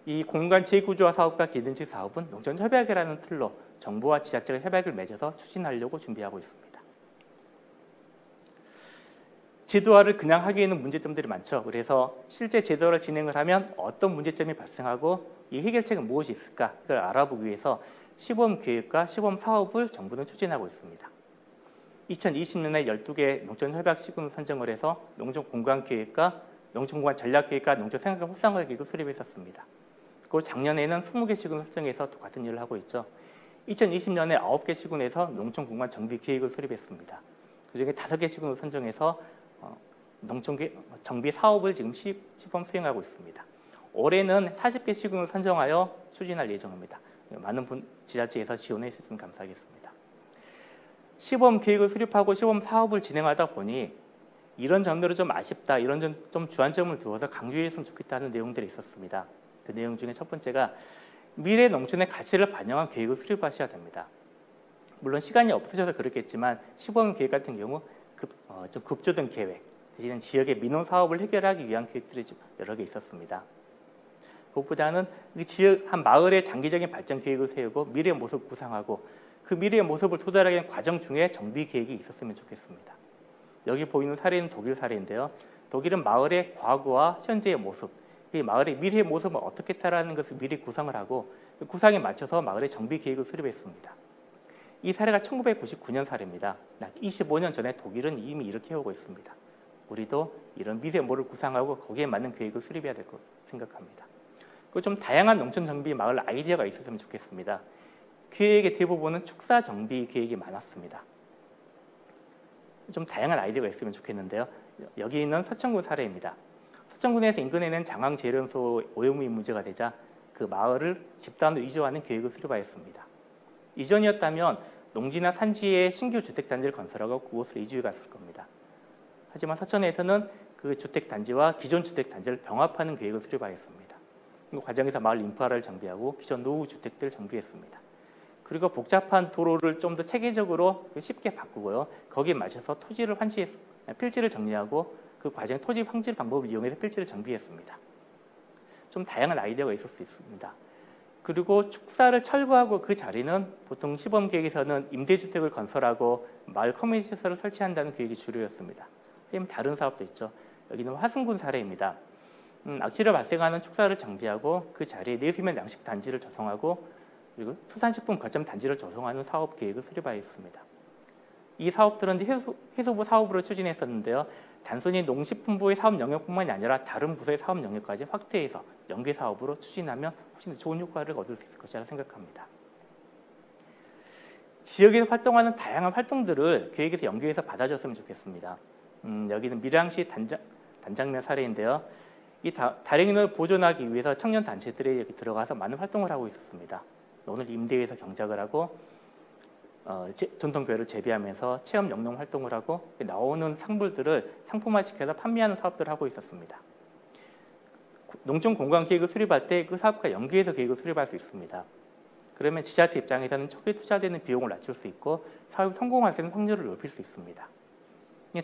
이 공간 재구조화 사업과 기능지생 사업은 농촌협약이라는 틀로 정부와 지자체가 협약을 맺어서 추진하려고 준비하고 있습니다. 제도화를 그냥 하기에는 문제점들이 많죠. 그래서 실제 제도화를 진행을 하면 어떤 문제점이 발생하고 이 해결책은 무엇이 있을까, 그걸 알아보기 위해서 시범 계획과 시범 사업을 정부는 추진하고 있습니다. 2020년에 12개 농촌협약 시군을 선정을 해서 농촌공간계획과 농촌공간 전략계획과 농촌생활 활성화 계획을 수립했었습니다. 그리고 작년에는 20개 시군을 선정해서 똑같은 일을 하고 있죠. 2020년에 9개 시군에서 농촌공간 정비 계획을 수립했습니다. 그중에 5개 시군을 선정해서 농촌 정비 사업을 지금 시범 수행하고 있습니다. 올해는 40개 시군을 선정하여 추진할 예정입니다. 많은 지자체에서 지원해 주셨으면 감사하겠습니다. 시범 계획을 수립하고 시범 사업을 진행하다 보니 이런 점들은 좀 아쉽다, 이런 좀 주안점을 두어서 강조했으면 좋겠다는 내용들이 있었습니다. 그 내용 중에 첫 번째가 미래 농촌의 가치를 반영한 계획을 수립하셔야 됩니다. 물론 시간이 없으셔서 그렇겠지만 시범 계획 같은 경우 좀 급조된 계획, 대신에 지역의 민원 사업을 해결하기 위한 계획들이 좀 여러 개 있었습니다. 그것보다는 이 지역 한 마을의 장기적인 발전 계획을 세우고 미래의 모습을 구상하고 그 미래의 모습을 도달하기 위한 과정 중에 정비 계획이 있었으면 좋겠습니다. 여기 보이는 사례는 독일 사례인데요. 독일은 마을의 과거와 현재의 모습, 이 마을의 미래의 모습을 어떻게 따라하는 것을 미리 구상을 하고 그 구상에 맞춰서 마을의 정비 계획을 수립했습니다. 이 사례가 1999년 사례입니다. 25년 전에 독일은 이미 이렇게 해오고 있습니다. 우리도 이런 미래 모를 구상하고 거기에 맞는 계획을 수립해야 될 것 생각합니다. 그리고 좀 다양한 농촌 정비 마을 아이디어가 있었으면 좋겠습니다. 계획의 대부분은 축사 정비 계획이 많았습니다. 좀 다양한 아이디어가 있으면 좋겠는데요. 여기 있는 서천군 사례입니다. 서천군에서 인근에는 장항제련소 오염이 문제가 되자 그 마을을 집단으로 이주하는 계획을 수립하였습니다. 이전이었다면 농지나 산지에 신규 주택단지를 건설하고 그곳을 이주해 갔을 겁니다. 하지만 서천에서는 그 주택단지와 기존 주택단지를 병합하는 계획을 수립하였습니다. 그 과정에서 마을 인프라를 정비하고 기존 노후 주택들을 정비했습니다. 그리고 복잡한 도로를 좀 더 체계적으로 쉽게 바꾸고요. 거기에 맞춰서 토지를 필지를 정리하고 그 과정에 토지 황질 방법을 이용해서 필지를 정비했습니다. 좀 다양한 아이디어가 있을 수 있습니다. 그리고 축사를 철거하고 그 자리는 보통 시범 계획에서는 임대주택을 건설하고 마을 커뮤니티 시설을 설치한다는 계획이 주류였습니다. 하지만 다른 사업도 있죠. 여기는 화순군 사례입니다. 악취를 발생하는 축사를 정비하고 그 자리에 내수면 양식 단지를 조성하고 그리고 수산식품 거점 단지를 조성하는 사업 계획을 수립하였습니다. 이 사업들은 해수부 사업으로 추진했었는데요. 단순히 농식품부의 사업 영역뿐만이 아니라 다른 부서의 사업 영역까지 확대해서 연계 사업으로 추진하면 훨씬 더 좋은 효과를 얻을 수 있을 것이라 생각합니다. 지역에서 활동하는 다양한 활동들을 계획에서 연계해서 받아줬으면 좋겠습니다. 여기는 밀양시 단장면 사례인데요. 이 다랭이를 보존하기 위해서 청년 단체들이 여기 들어가서 많은 활동을 하고 있었습니다. 오늘 임대에서 경작을 하고 전통교회를 재배하면서 체험 영농 활동을 하고 나오는 상물들을 상품화시켜서 판매하는 사업들을 하고 있었습니다. 농촌 공간 계획을 수립할 때 그 사업과 연계해서 계획을 수립할 수 있습니다. 그러면 지자체 입장에서는 초기에 투자되는 비용을 낮출 수 있고 사업이 성공할 수 있는 확률을 높일 수 있습니다.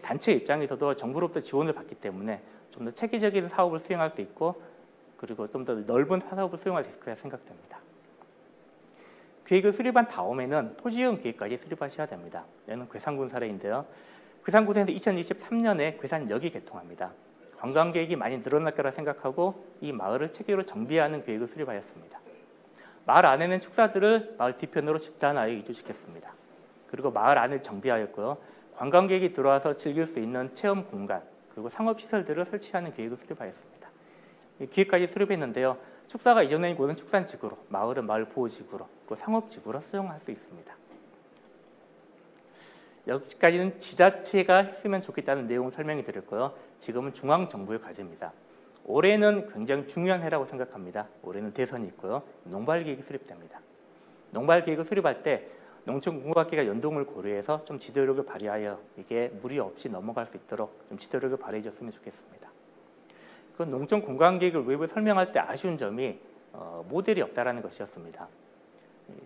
단체 입장에서도 정부로부터 지원을 받기 때문에 좀 더 체계적인 사업을 수행할 수 있고 그리고 좀 더 넓은 사업을 수행할 수 있을 거라 생각됩니다. 계획을 수립한 다음에는 토지이용 계획까지 수립하셔야 됩니다. 여기는 괴산군 사례인데요. 괴산군에서 2023년에 괴산역이 개통합니다. 관광객이 많이 늘어날 거라 생각하고 이 마을을 체계로 정비하는 계획을 수립하였습니다. 마을 안에는 축사들을 마을 뒤편으로 집단화해 이주시켰습니다. 그리고 마을 안을 정비하였고요. 관광객이 들어와서 즐길 수 있는 체험 공간 그리고 상업시설들을 설치하는 계획을 수립하였습니다. 기획까지 수립했는데요. 축사가 이전된 곳은 축산지구로, 마을은 마을 보호지구로, 또 상업지구로 수용할 수 있습니다. 여기까지는 지자체가 했으면 좋겠다는 내용을 설명해 드렸고요. 지금은 중앙정부의 과제입니다. 올해는 굉장히 중요한 해라고 생각합니다. 올해는 대선이 있고요. 농발계획이 수립됩니다. 농발계획을 수립할 때 농촌공급학계가 연동을 고려해서 좀 지도력을 발휘하여 이게 무리 없이 넘어갈 수 있도록 좀 지도력을 발휘해 줬으면 좋겠습니다. 그 농촌 공간계획을 외부에 설명할 때 아쉬운 점이 모델이 없다라는 것이었습니다.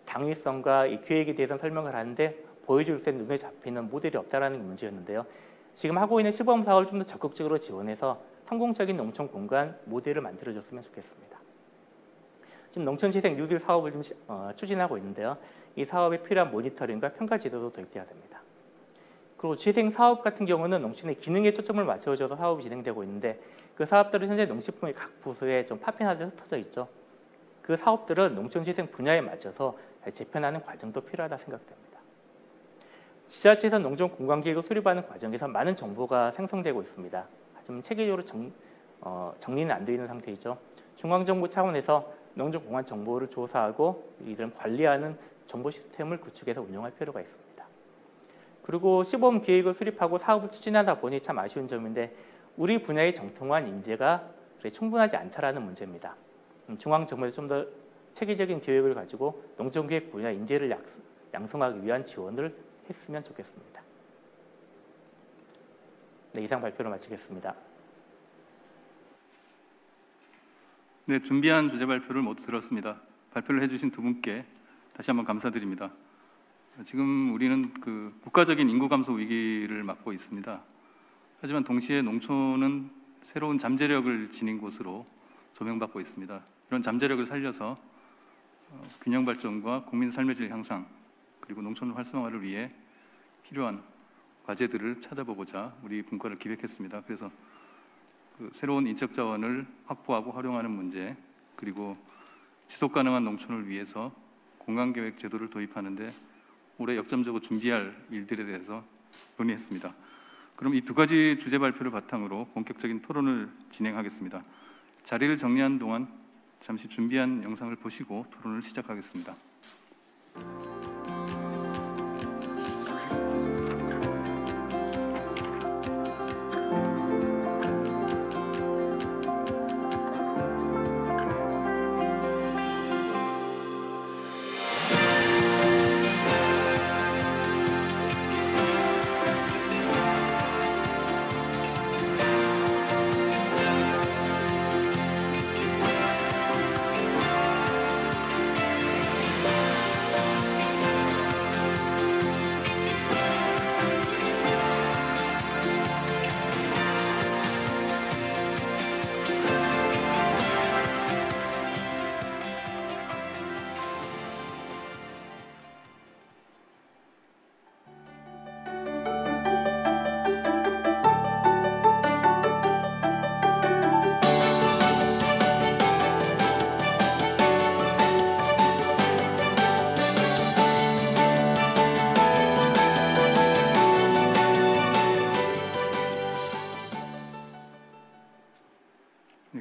당위성과 이 계획에 대해서 설명을 하는데 보여줄 때 눈에 잡히는 모델이 없다라는 문제였는데요. 지금 하고 있는 시범 사업을 좀 더 적극적으로 지원해서 성공적인 농촌 공간 모델을 만들어줬으면 좋겠습니다. 지금 농촌재생 뉴딜 사업을 좀 추진하고 있는데요. 이 사업에 필요한 모니터링과 평가 제도도 도입돼야 됩니다. 그리고 재생 사업 같은 경우는 농촌의 기능에 초점을 맞춰줘서 사업이 진행되고 있는데 그 사업들은 현재 농식품의 각 부서에 좀 파편화돼 흩어져 있죠. 그 사업들은 농촌재생 분야에 맞춰서 잘 재편하는 과정도 필요하다 생각됩니다. 지자체에서 농촌 공간계획을 수립하는 과정에서 많은 정보가 생성되고 있습니다. 하지만 체계적으로 정리는 안 되어 있는 상태이죠. 중앙정부 차원에서 농촌 공간 정보를 조사하고 이들은 관리하는 정보 시스템을 구축해서 운영할 필요가 있습니다. 그리고 시범 계획을 수립하고 사업을 추진하다 보니 참 아쉬운 점인데 우리 분야의 정통한 인재가 충분하지 않다라는 문제입니다. 중앙정부에서 좀 더 체계적인 계획을 가지고 농촌계획 분야 인재를 양성하기 위한 지원을 했으면 좋겠습니다. 네, 이상 발표를 마치겠습니다. 네, 준비한 주제 발표를 모두 들었습니다. 발표를 해주신 두 분께 다시 한번 감사드립니다. 지금 우리는 국가적인 인구 감소 위기를 맞고 있습니다. 하지만 동시에 농촌은 새로운 잠재력을 지닌 곳으로 조명받고 있습니다. 이런 잠재력을 살려서 균형 발전과 국민 삶의 질 향상 그리고 농촌 활성화를 위해 필요한 과제들을 찾아보고자 우리 분과를 기획했습니다. 그래서 새로운 인적 자원을 확보하고 활용하는 문제 그리고 지속 가능한 농촌을 위해서 공간계획 제도를 도입하는데 올해 역점적으로 준비할 일들에 대해서 논의했습니다. 그럼 이 두 가지 주제 발표를 바탕으로 본격적인 토론을 진행하겠습니다. 자리를 정리한 동안 잠시 준비한 영상을 보시고 토론을 시작하겠습니다.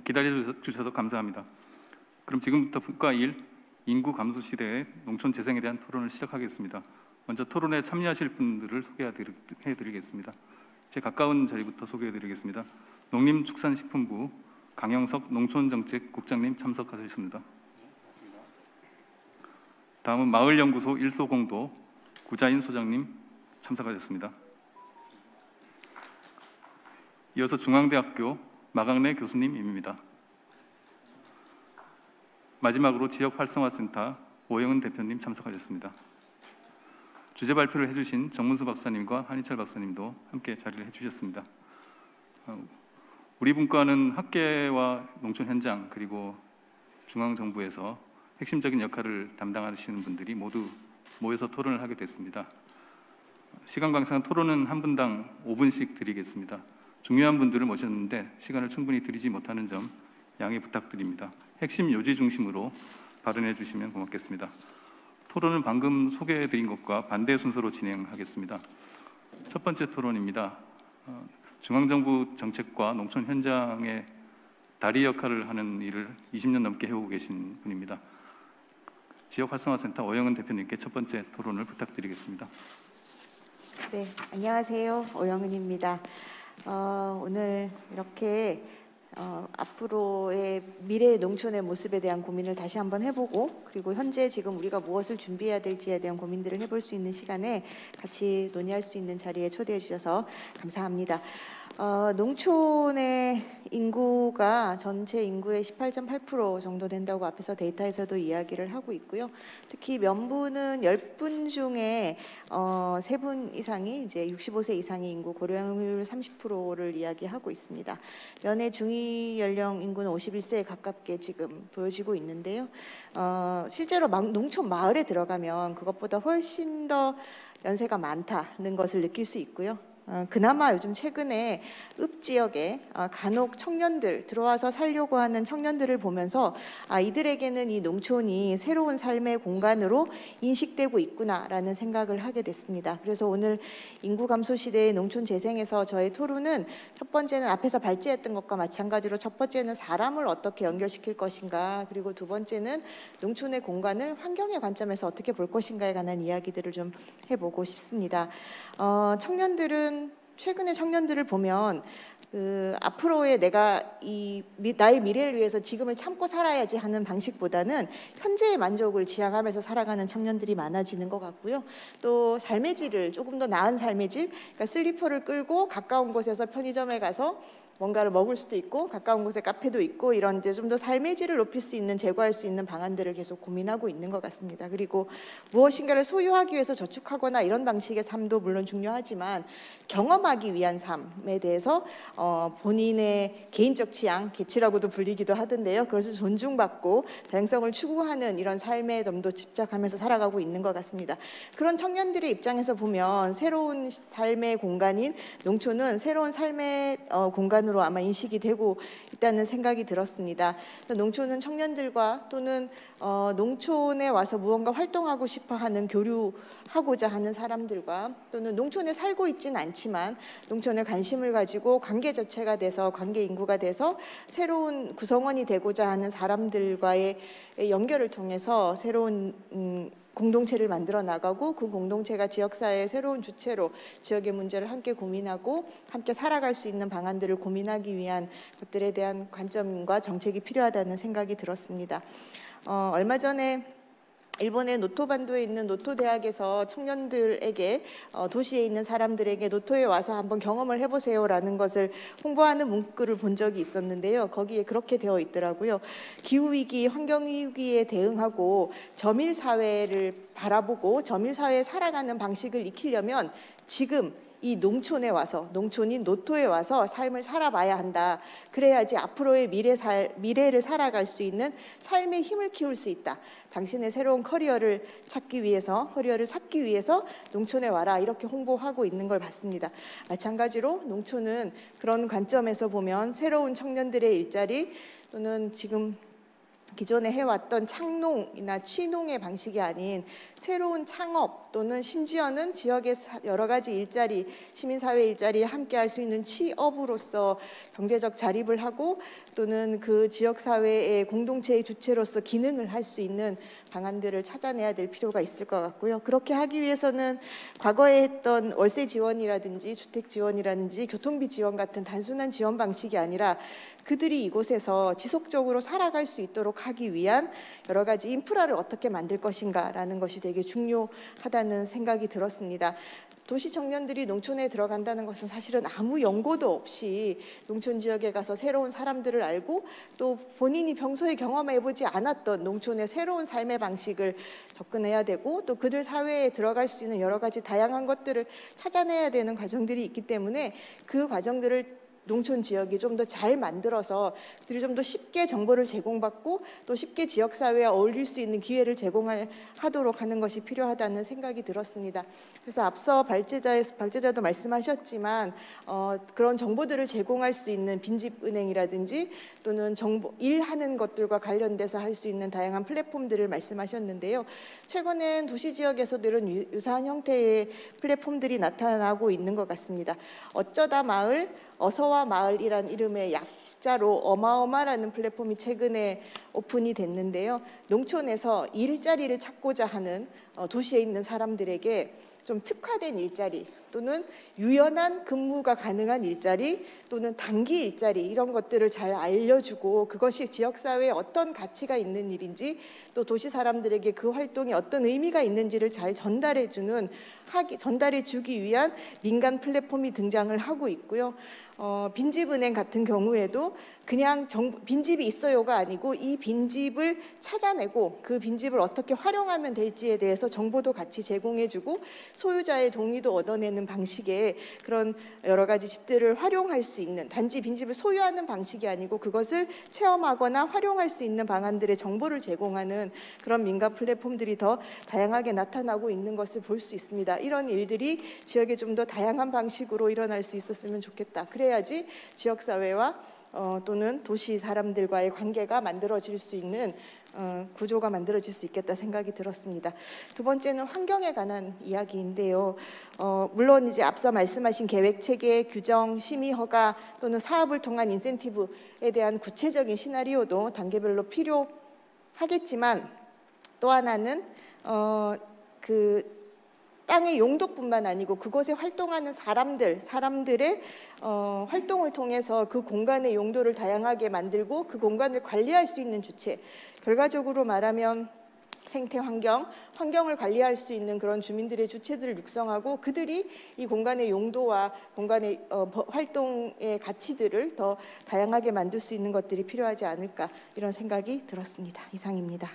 기다려주셔서 감사합니다. 그럼 지금부터 분과 1, 인구 감소 시대의 농촌 재생에 대한 토론을 시작하겠습니다. 먼저 토론에 참여하실 분들을 소개해드리겠습니다. 제 가까운 자리부터 소개해드리겠습니다. 농림축산식품부 강영석 농촌정책국장님 참석하셨습니다. 다음은 마을연구소 일소공도 구자인 소장님 참석하셨습니다. 이어서 중앙대학교 마강래 교수님입니다. 마지막으로 지역활성화센터 오영은 대표님 참석하셨습니다. 주제 발표를 해주신 정문수 박사님과 한희철 박사님도 함께 자리를 해주셨습니다. 우리 분과는 학계와 농촌 현장 그리고 중앙정부에서 핵심적인 역할을 담당하시는 분들이 모두 모여서 토론을 하게 됐습니다. 시간 관계상 토론은 한 분당 5분씩 드리겠습니다. 중요한 분들을 모셨는데 시간을 충분히 드리지 못하는 점 양해 부탁드립니다. 핵심 요지 중심으로 발언해 주시면 고맙겠습니다. 토론은 방금 소개해드린 것과 반대 순서로 진행하겠습니다. 첫 번째 토론입니다. 중앙정부 정책과 농촌 현장의 다리 역할을 하는 일을 20년 넘게 해오고 계신 분입니다. 지역활성화센터 오영은 대표님께 첫 번째 토론을 부탁드리겠습니다. 네, 안녕하세요. 오영은입니다. 오늘 이렇게 앞으로의 미래의 농촌의 모습에 대한 고민을 다시 한번 해보고 그리고 현재 지금 우리가 무엇을 준비해야 될지에 대한 고민들을 해볼 수 있는 시간에 같이 논의할 수 있는 자리에 초대해 주셔서 감사합니다. 농촌의 인구가 전체 인구의 18.8% 정도 된다고 앞에서 데이터에서도 이야기를 하고 있고요. 특히 면부는 10분 중에 3분 이상이 이제 65세 이상의 인구, 고령률 30%를 이야기하고 있습니다. 면의 중위 연령 인구는 51세에 가깝게 지금 보여지고 있는데요. 실제로 농촌 마을에 들어가면 그것보다 훨씬 더 연세가 많다는 것을 느낄 수 있고요. 그나마 요즘 최근에 읍 지역에 간혹 청년들 들어와서 살려고 하는 청년들을 보면서 이들에게는 이 농촌이 새로운 삶의 공간으로 인식되고 있구나라는 생각을 하게 됐습니다. 그래서 오늘 인구 감소 시대의 농촌 재생에서 저의 토론은 첫 번째는 앞에서 발제했던 것과 마찬가지로 첫 번째는 사람을 어떻게 연결시킬 것인가, 그리고 두 번째는 농촌의 공간을 환경의 관점에서 어떻게 볼 것인가에 관한 이야기들을 좀 해보고 싶습니다. 최근의 청년들을 보면 앞으로의 내가 나의 미래를 위해서 지금을 참고 살아야지 하는 방식보다는 현재의 만족을 지향하면서 살아가는 청년들이 많아지는 것 같고요. 또 삶의 질을 조금 더 나은 삶의 질, 그러니까 슬리퍼를 끌고 가까운 곳에서 편의점에 가서 뭔가를 먹을 수도 있고 가까운 곳에 카페도 있고 이런 이제 좀 더 삶의 질을 높일 수 있는, 제고할 수 있는 방안들을 계속 고민하고 있는 것 같습니다. 그리고 무엇인가를 소유하기 위해서 저축하거나 이런 방식의 삶도 물론 중요하지만 경험하기 위한 삶에 대해서 본인의 개인적 취향, 계치라고도 불리기도 하던데요. 그것을 존중받고 다양성을 추구하는 이런 삶에 좀 더 집착하면서 살아가고 있는 것 같습니다. 그런 청년들의 입장에서 보면 새로운 삶의 공간인 농촌은 새로운 삶의 공간으로 아마 인식이 되고 있다는 생각이 들었습니다. 농촌은 청년들과 또는 농촌에 와서 무언가 활동하고 싶어하는, 교류하고자 하는 사람들과, 또는 농촌에 살고 있지는 않지만 농촌에 관심을 가지고 관계 자체가 돼서 관계 인구가 돼서 새로운 구성원이 되고자 하는 사람들과의 연결을 통해서 새로운 공동체를 만들어 나가고, 그 공동체가 지역사회의 새로운 주체로 지역의 문제를 함께 고민하고 함께 살아갈 수 있는 방안들을 고민하기 위한 것들에 대한 관점과 정책이 필요하다는 생각이 들었습니다. 얼마 전에 일본의 노토반도에 있는 노토대학에서 청년들에게 도시에 있는 사람들에게 노토에 와서 한번 경험을 해보세요라는 것을 홍보하는 문구를 본 적이 있었는데요. 거기에 그렇게 되어 있더라고요. 기후위기, 환경위기에 대응하고 저밀사회를 바라보고 저밀사회에 살아가는 방식을 익히려면 지금 이 농촌에 와서, 농촌인 노토에 와서 삶을 살아봐야 한다. 그래야지 앞으로의 미래를 살아갈 수 있는 삶의 힘을 키울 수 있다. 당신의 새로운 커리어를 찾기 위해서, 커리어를 쌓기 위해서 농촌에 와라, 이렇게 홍보하고 있는 걸 봤습니다. 마찬가지로 농촌은 그런 관점에서 보면 새로운 청년들의 일자리, 또는 지금 기존에 해왔던 창농이나 취농의 방식이 아닌 새로운 창업, 또는 심지어는 지역의 여러 가지 일자리, 시민사회 일자리에 함께 할 수 있는 취업으로서 경제적 자립을 하고, 또는 그 지역사회의 공동체의 주체로서 기능을 할 수 있는 방안들을 찾아내야 될 필요가 있을 것 같고요. 그렇게 하기 위해서는 과거에 했던 월세 지원이라든지 주택 지원이라든지 교통비 지원 같은 단순한 지원 방식이 아니라 그들이 이곳에서 지속적으로 살아갈 수 있도록 하기 위한 여러 가지 인프라를 어떻게 만들 것인가라는 것이 되게 중요하다는 생각이 들었습니다. 도시 청년들이 농촌에 들어간다는 것은 사실은 아무 연고도 없이 농촌 지역에 가서 새로운 사람들을 알고, 또 본인이 평소에 경험해보지 않았던 농촌의 새로운 삶의 방식을 접근해야 되고, 또 그들 사회에 들어갈 수 있는 여러 가지 다양한 것들을 찾아내야 되는 과정들이 있기 때문에 그 과정들을 농촌 지역이 좀 더 잘 만들어서 그들이 좀 더 쉽게 정보를 제공받고 또 쉽게 지역사회에 어울릴 수 있는 기회를 제공하도록 하는 것이 필요하다는 생각이 들었습니다. 그래서 앞서 발제자도 말씀하셨지만 그런 정보들을 제공할 수 있는 빈집은행이라든지 또는 일하는 것들과 관련돼서 할 수 있는 다양한 플랫폼들을 말씀하셨는데요. 최근엔 도시지역에서도 이런 유사한 형태의 플랫폼들이 나타나고 있는 것 같습니다. 어쩌다 마을, 어서와 마을이란 이름의 약자로 어마어마라는 플랫폼이 최근에 오픈이 됐는데요. 농촌에서 일자리를 찾고자 하는 도시에 있는 사람들에게 좀 특화된 일자리 또는 유연한 근무가 가능한 일자리 또는 단기 일자리 이런 것들을 잘 알려주고 그것이 지역사회에 어떤 가치가 있는 일인지 또 도시 사람들에게 그 활동이 어떤 의미가 있는지를 잘 전달해주기 위한 민간 플랫폼이 등장을 하고 있고요. 빈집은행 같은 경우에도 그냥 빈집이 있어요가 아니고 이 빈집을 찾아내고 그 빈집을 어떻게 활용하면 될지에 대해서 정보도 같이 제공해주고 소유자의 동의도 얻어내는 방식의 그런 여러 가지 집들을 활용할 수 있는 단지 빈집을 소유하는 방식이 아니고 그것을 체험하거나 활용할 수 있는 방안들의 정보를 제공하는 그런 민간 플랫폼들이 더 다양하게 나타나고 있는 것을 볼 수 있습니다. 이런 일들이 지역에 좀 더 다양한 방식으로 일어날 수 있었으면 좋겠다. 그래야지 지역사회와 또는 도시 사람들과의 관계가 만들어질 수 있는 구조가 만들어질 수 있겠다 생각이 들었습니다. 두 번째는 환경에 관한 이야기인데요. 물론 이제 앞서 말씀하신 계획 체계, 규정, 심의 허가 또는 사업을 통한 인센티브에 대한 구체적인 시나리오도 단계별로 필요하겠지만 또 하나는 그 땅의 용도뿐만 아니고 그곳에 활동하는 사람들의 활동을 통해서 그 공간의 용도를 다양하게 만들고 그 공간을 관리할 수 있는 주체, 결과적으로 말하면 생태 환경을 관리할 수 있는 그런 주민들의 주체들을 육성하고 그들이 이 공간의 용도와 공간의 활동의 가치들을 더 다양하게 만들 수 있는 것들이 필요하지 않을까 이런 생각이 들었습니다. 이상입니다.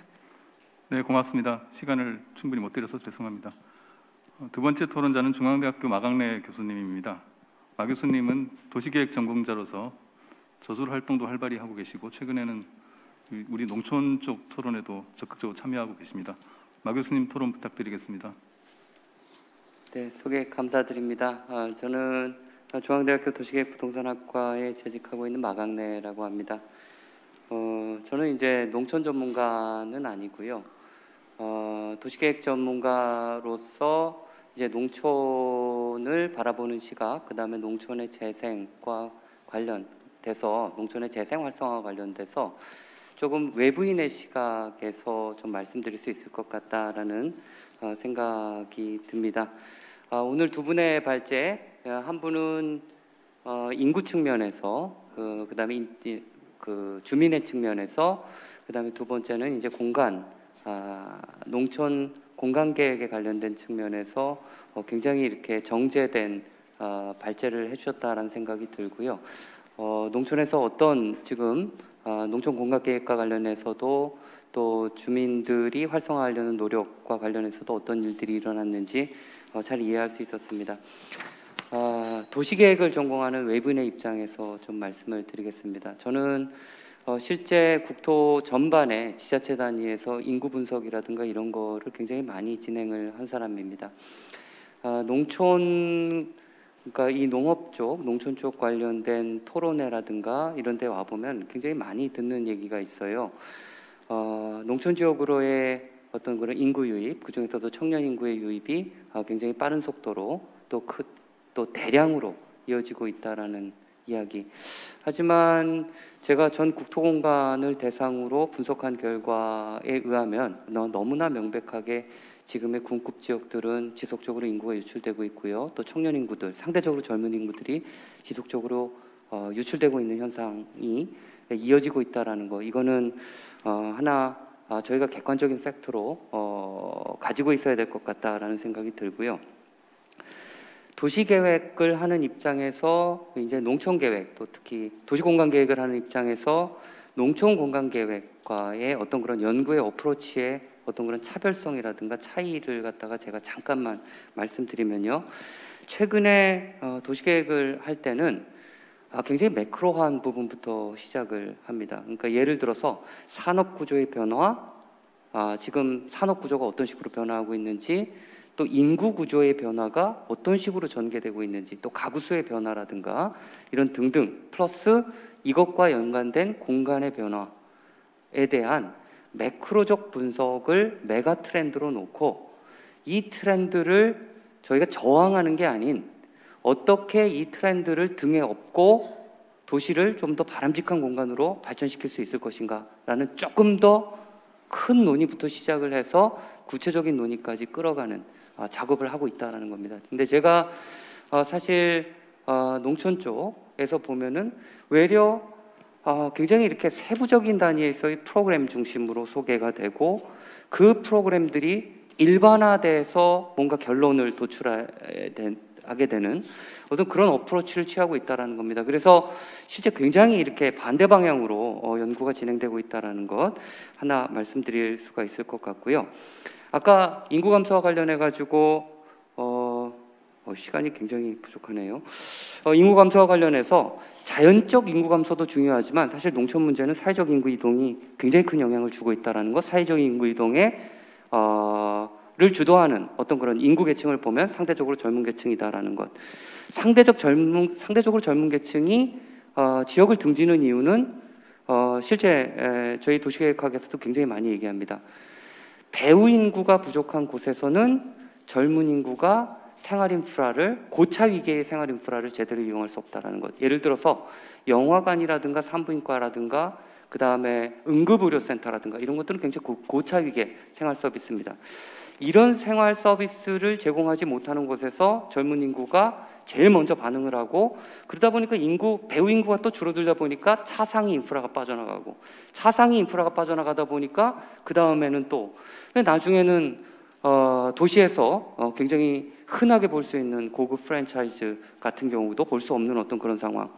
네, 고맙습니다. 시간을 충분히 못 드려서 죄송합니다. 두 번째 토론자는 중앙대학교 마강래 교수님입니다. 마 교수님은 도시계획 전공자로서 저술 활동도 활발히 하고 계시고 최근에는 우리 농촌 쪽 토론에도 적극적으로 참여하고 계십니다. 마 교수님 토론 부탁드리겠습니다. 네, 소개 감사드립니다. 저는 중앙대학교 도시계획 부동산학과에 재직하고 있는 마강래라고 합니다. 저는 이제 농촌 전문가는 아니고요. 도시계획 전문가로서 이제 농촌을 바라보는 시각, 그 다음에 농촌의 재생과 관련돼서 농촌의 재생 활성화와 관련돼서 조금 외부인의 시각에서 좀 말씀드릴 수 있을 것 같다라는 생각이 듭니다. 오늘 두 분의 발제, 한 분은 인구 측면에서, 그 다음에 주민의 측면에서, 그 다음에 두 번째는 이제 농촌 공간 계획에 관련된 측면에서 굉장히 이렇게 정제된 발제를 해주셨다라는 생각이 들고요. 농촌에서 어떤 지금 농촌 공간 계획과 관련해서도 또 주민들이 활성화하려는 노력과 관련해서도 어떤 일들이 일어났는지 잘 이해할 수 있었습니다. 도시계획을 전공하는 외부인의 입장에서 좀 말씀을 드리겠습니다. 저는 실제 국토 전반에 지자체 단위에서 인구 분석이라든가 이런 거를 굉장히 많이 진행을 한 사람입니다. 그러니까 이 농업 쪽, 농촌 쪽 관련된 토론회라든가 이런 데 와보면 굉장히 많이 듣는 얘기가 있어요. 농촌 지역으로의 어떤 그런 인구 유입, 그중에서도 청년 인구의 유입이 굉장히 빠른 속도로 또 대량으로 이어지고 있다라는 이야기. 하지만 제가 전 국토공간을 대상으로 분석한 결과에 의하면 너무나 명백하게 지금의 군급 지역들은 지속적으로 인구가 유출되고 있고요. 또 청년 인구들, 상대적으로 젊은 인구들이 지속적으로 유출되고 있는 현상이 이어지고 있다라는 거. 이거는 하나 저희가 객관적인 팩트로 가지고 있어야 될 것 같다라는 생각이 들고요. 도시계획을 하는 입장에서 이제 농촌계획, 또 특히 도시공간계획을 하는 입장에서 농촌공간계획과의 어떤 그런 연구의 어프로치의 어떤 그런 차별성이라든가 차이를 갖다가 제가 잠깐만 말씀드리면요. 최근에 도시계획을 할 때는 굉장히 매크로한 부분부터 시작을 합니다. 그러니까 예를 들어서 산업구조의 변화, 지금 산업구조가 어떤 식으로 변화하고 있는지, 또 인구 구조의 변화가 어떤 식으로 전개되고 있는지, 또 가구 수의 변화라든가 이런 등등, 플러스 이것과 연관된 공간의 변화에 대한 매크로적 분석을 메가 트렌드로 놓고 이 트렌드를 저희가 저항하는 게 아닌 어떻게 이 트렌드를 등에 업고 도시를 좀 더 바람직한 공간으로 발전시킬 수 있을 것인가 라는 조금 더 큰 논의부터 시작을 해서 구체적인 논의까지 끌어가는 작업을 하고 있다는 겁니다. 근데 제가 사실 농촌 쪽에서 보면은 외려 굉장히 이렇게 세부적인 단위에서의 프로그램 중심으로 소개가 되고 그 프로그램들이 일반화돼서 뭔가 결론을 도출하게 되는 어떤 그런 어프로치를 취하고 있다는 겁니다. 그래서 실제 굉장히 이렇게 반대 방향으로 연구가 진행되고 있다는 것 하나 말씀드릴 수가 있을 것 같고요. 아까 인구 감소와 관련해 가지고 시간이 굉장히 부족하네요. 인구 감소와 관련해서 자연적 인구 감소도 중요하지만 사실 농촌 문제는 사회적 인구 이동이 굉장히 큰 영향을 주고 있다는 것, 사회적 인구 이동에 를 주도하는 어떤 그런 인구 계층을 보면 상대적으로 젊은 계층이다라는 것. 상대적으로 젊은 계층이 지역을 등지는 이유는 실제 저희 도시계획학에서도 굉장히 많이 얘기합니다. 배후 인구가 부족한 곳에서는 젊은 인구가 생활 인프라를, 고차 위계의 생활 인프라를 제대로 이용할 수 없다는 것. 예를 들어서 영화관이라든가 산부인과라든가 그 다음에 응급의료센터라든가 이런 것들은 굉장히 고차 위계 생활 서비스입니다. 이런 생활 서비스를 제공하지 못하는 곳에서 젊은 인구가 제일 먼저 반응을 하고, 그러다 보니까 배후 인구가 또 줄어들다 보니까 차상위 인프라가 빠져나가고, 차상위 인프라가 빠져나가다 보니까 그 다음에는 또 나중에는 도시에서 굉장히 흔하게 볼 수 있는 고급 프랜차이즈 같은 경우도 볼 수 없는 어떤 그런 상황.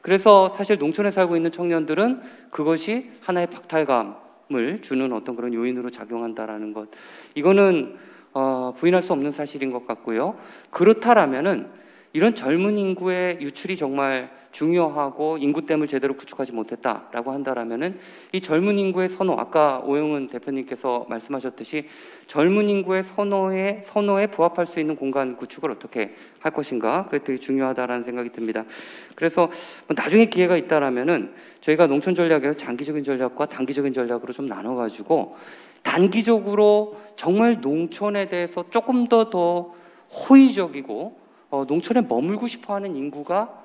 그래서 사실 농촌에 살고 있는 청년들은 그것이 하나의 박탈감을 주는 어떤 그런 요인으로 작용한다라는 것. 이거는 부인할 수 없는 사실인 것 같고요. 그렇다라면은 이런 젊은 인구의 유출이 정말 중요하고 인구댐을 제대로 구축하지 못했다라고 한다라면은 이 젊은 인구의 선호, 아까 오영훈 대표님께서 말씀하셨듯이 젊은 인구의 선호에 부합할 수 있는 공간 구축을 어떻게 할 것인가, 그게 되게 중요하다라는 생각이 듭니다. 그래서 나중에 기회가 있다라면은 저희가 농촌 전략에서 장기적인 전략과 단기적인 전략으로 좀 나눠가지고 단기적으로 정말 농촌에 대해서 조금 더 호의적이고 농촌에 머물고 싶어하는 인구가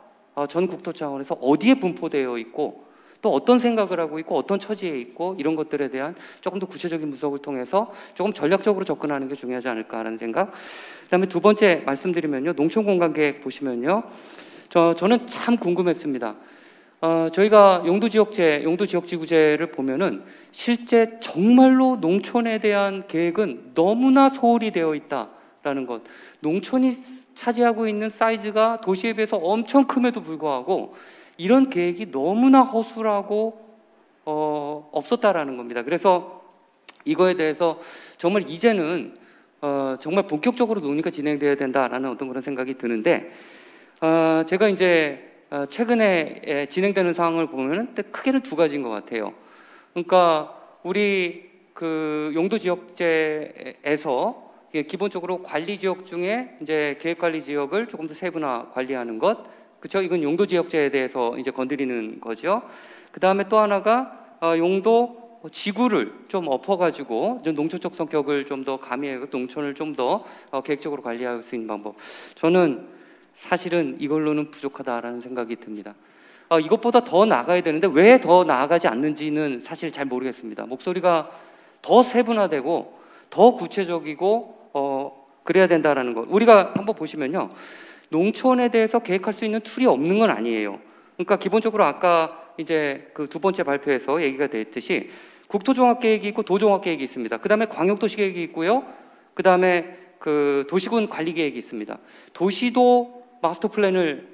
전 국토 차원에서 어디에 분포되어 있고 또 어떤 생각을 하고 있고 어떤 처지에 있고 이런 것들에 대한 조금 더 구체적인 분석을 통해서 조금 전략적으로 접근하는 게 중요하지 않을까라는 생각. 그다음에 두 번째 말씀드리면요, 농촌 공간 계획 보시면요, 저는 참 궁금했습니다. 저희가 용도 지역지구제를 보면은 실제 정말로 농촌에 대한 계획은 너무나 소홀히 되어 있다라는 것. 농촌이 차지하고 있는 사이즈가 도시에 비해서 엄청 큼에도 불구하고 이런 계획이 너무나 허술하고 없었다라는 겁니다. 그래서 이거에 대해서 정말 이제는 정말 본격적으로 논의가 진행돼야 된다라는 어떤 그런 생각이 드는데, 제가 이제 최근에 진행되는 상황을 보면 크게는 두 가지인 것 같아요. 그러니까 우리 그 용도 지역제에서 기본적으로 관리 지역 중에 이제 계획 관리 지역을 조금 더 세분화 관리하는 것, 그렇죠? 이건 용도 지역제에 대해서 이제 건드리는 거죠. 그 다음에 또 하나가 용도 지구를 좀 엎어가지고 농촌적 성격을 좀 더 가미하고 농촌을 좀 더 계획적으로 관리할 수 있는 방법. 저는 사실은 이걸로는 부족하다라는 생각이 듭니다. 이것보다 더 나아가야 되는데 왜 더 나아가지 않는지는 사실 잘 모르겠습니다. 목소리가 더 세분화되고 더 구체적이고 그래야 된다라는 것. 우리가 한번 보시면요, 농촌에 대해서 계획할 수 있는 툴이 없는 건 아니에요. 그러니까 기본적으로 아까 이제 그 두 번째 발표에서 얘기가 됐듯이 국토종합계획이 있고 도종합계획이 있습니다. 그 다음에 광역도시계획이 있고요. 그 다음에 그 도시군 관리계획이 있습니다. 도시도 마스터 플랜을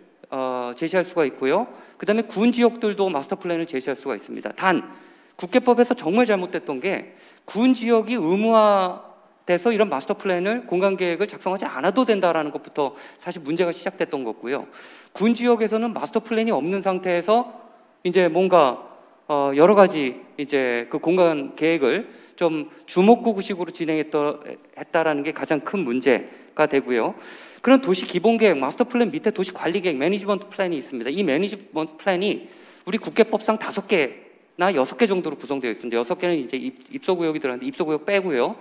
제시할 수가 있고요. 그 다음에 군 지역들도 마스터 플랜을 제시할 수가 있습니다. 단 국계법에서 정말 잘못됐던 게 군 지역이 의무화돼서 이런 마스터 플랜을 공간 계획을 작성하지 않아도 된다라는 것부터 사실 문제가 시작됐던 거고요. 군 지역에서는 마스터 플랜이 없는 상태에서 이제 뭔가 여러 가지 이제 그 공간 계획을 좀 주먹구구식으로 진행했다라는 게 가장 큰 문제가 되고요. 그런 도시 기본계획, 마스터 플랜 밑에 도시 관리계획, 매니지먼트 플랜이 있습니다. 이 매니지먼트 플랜이 우리 국계법상 5개나 6개 정도로 구성되어 있는데 6개는 이제 입소구역이 들어가는데 입소구역 빼고요.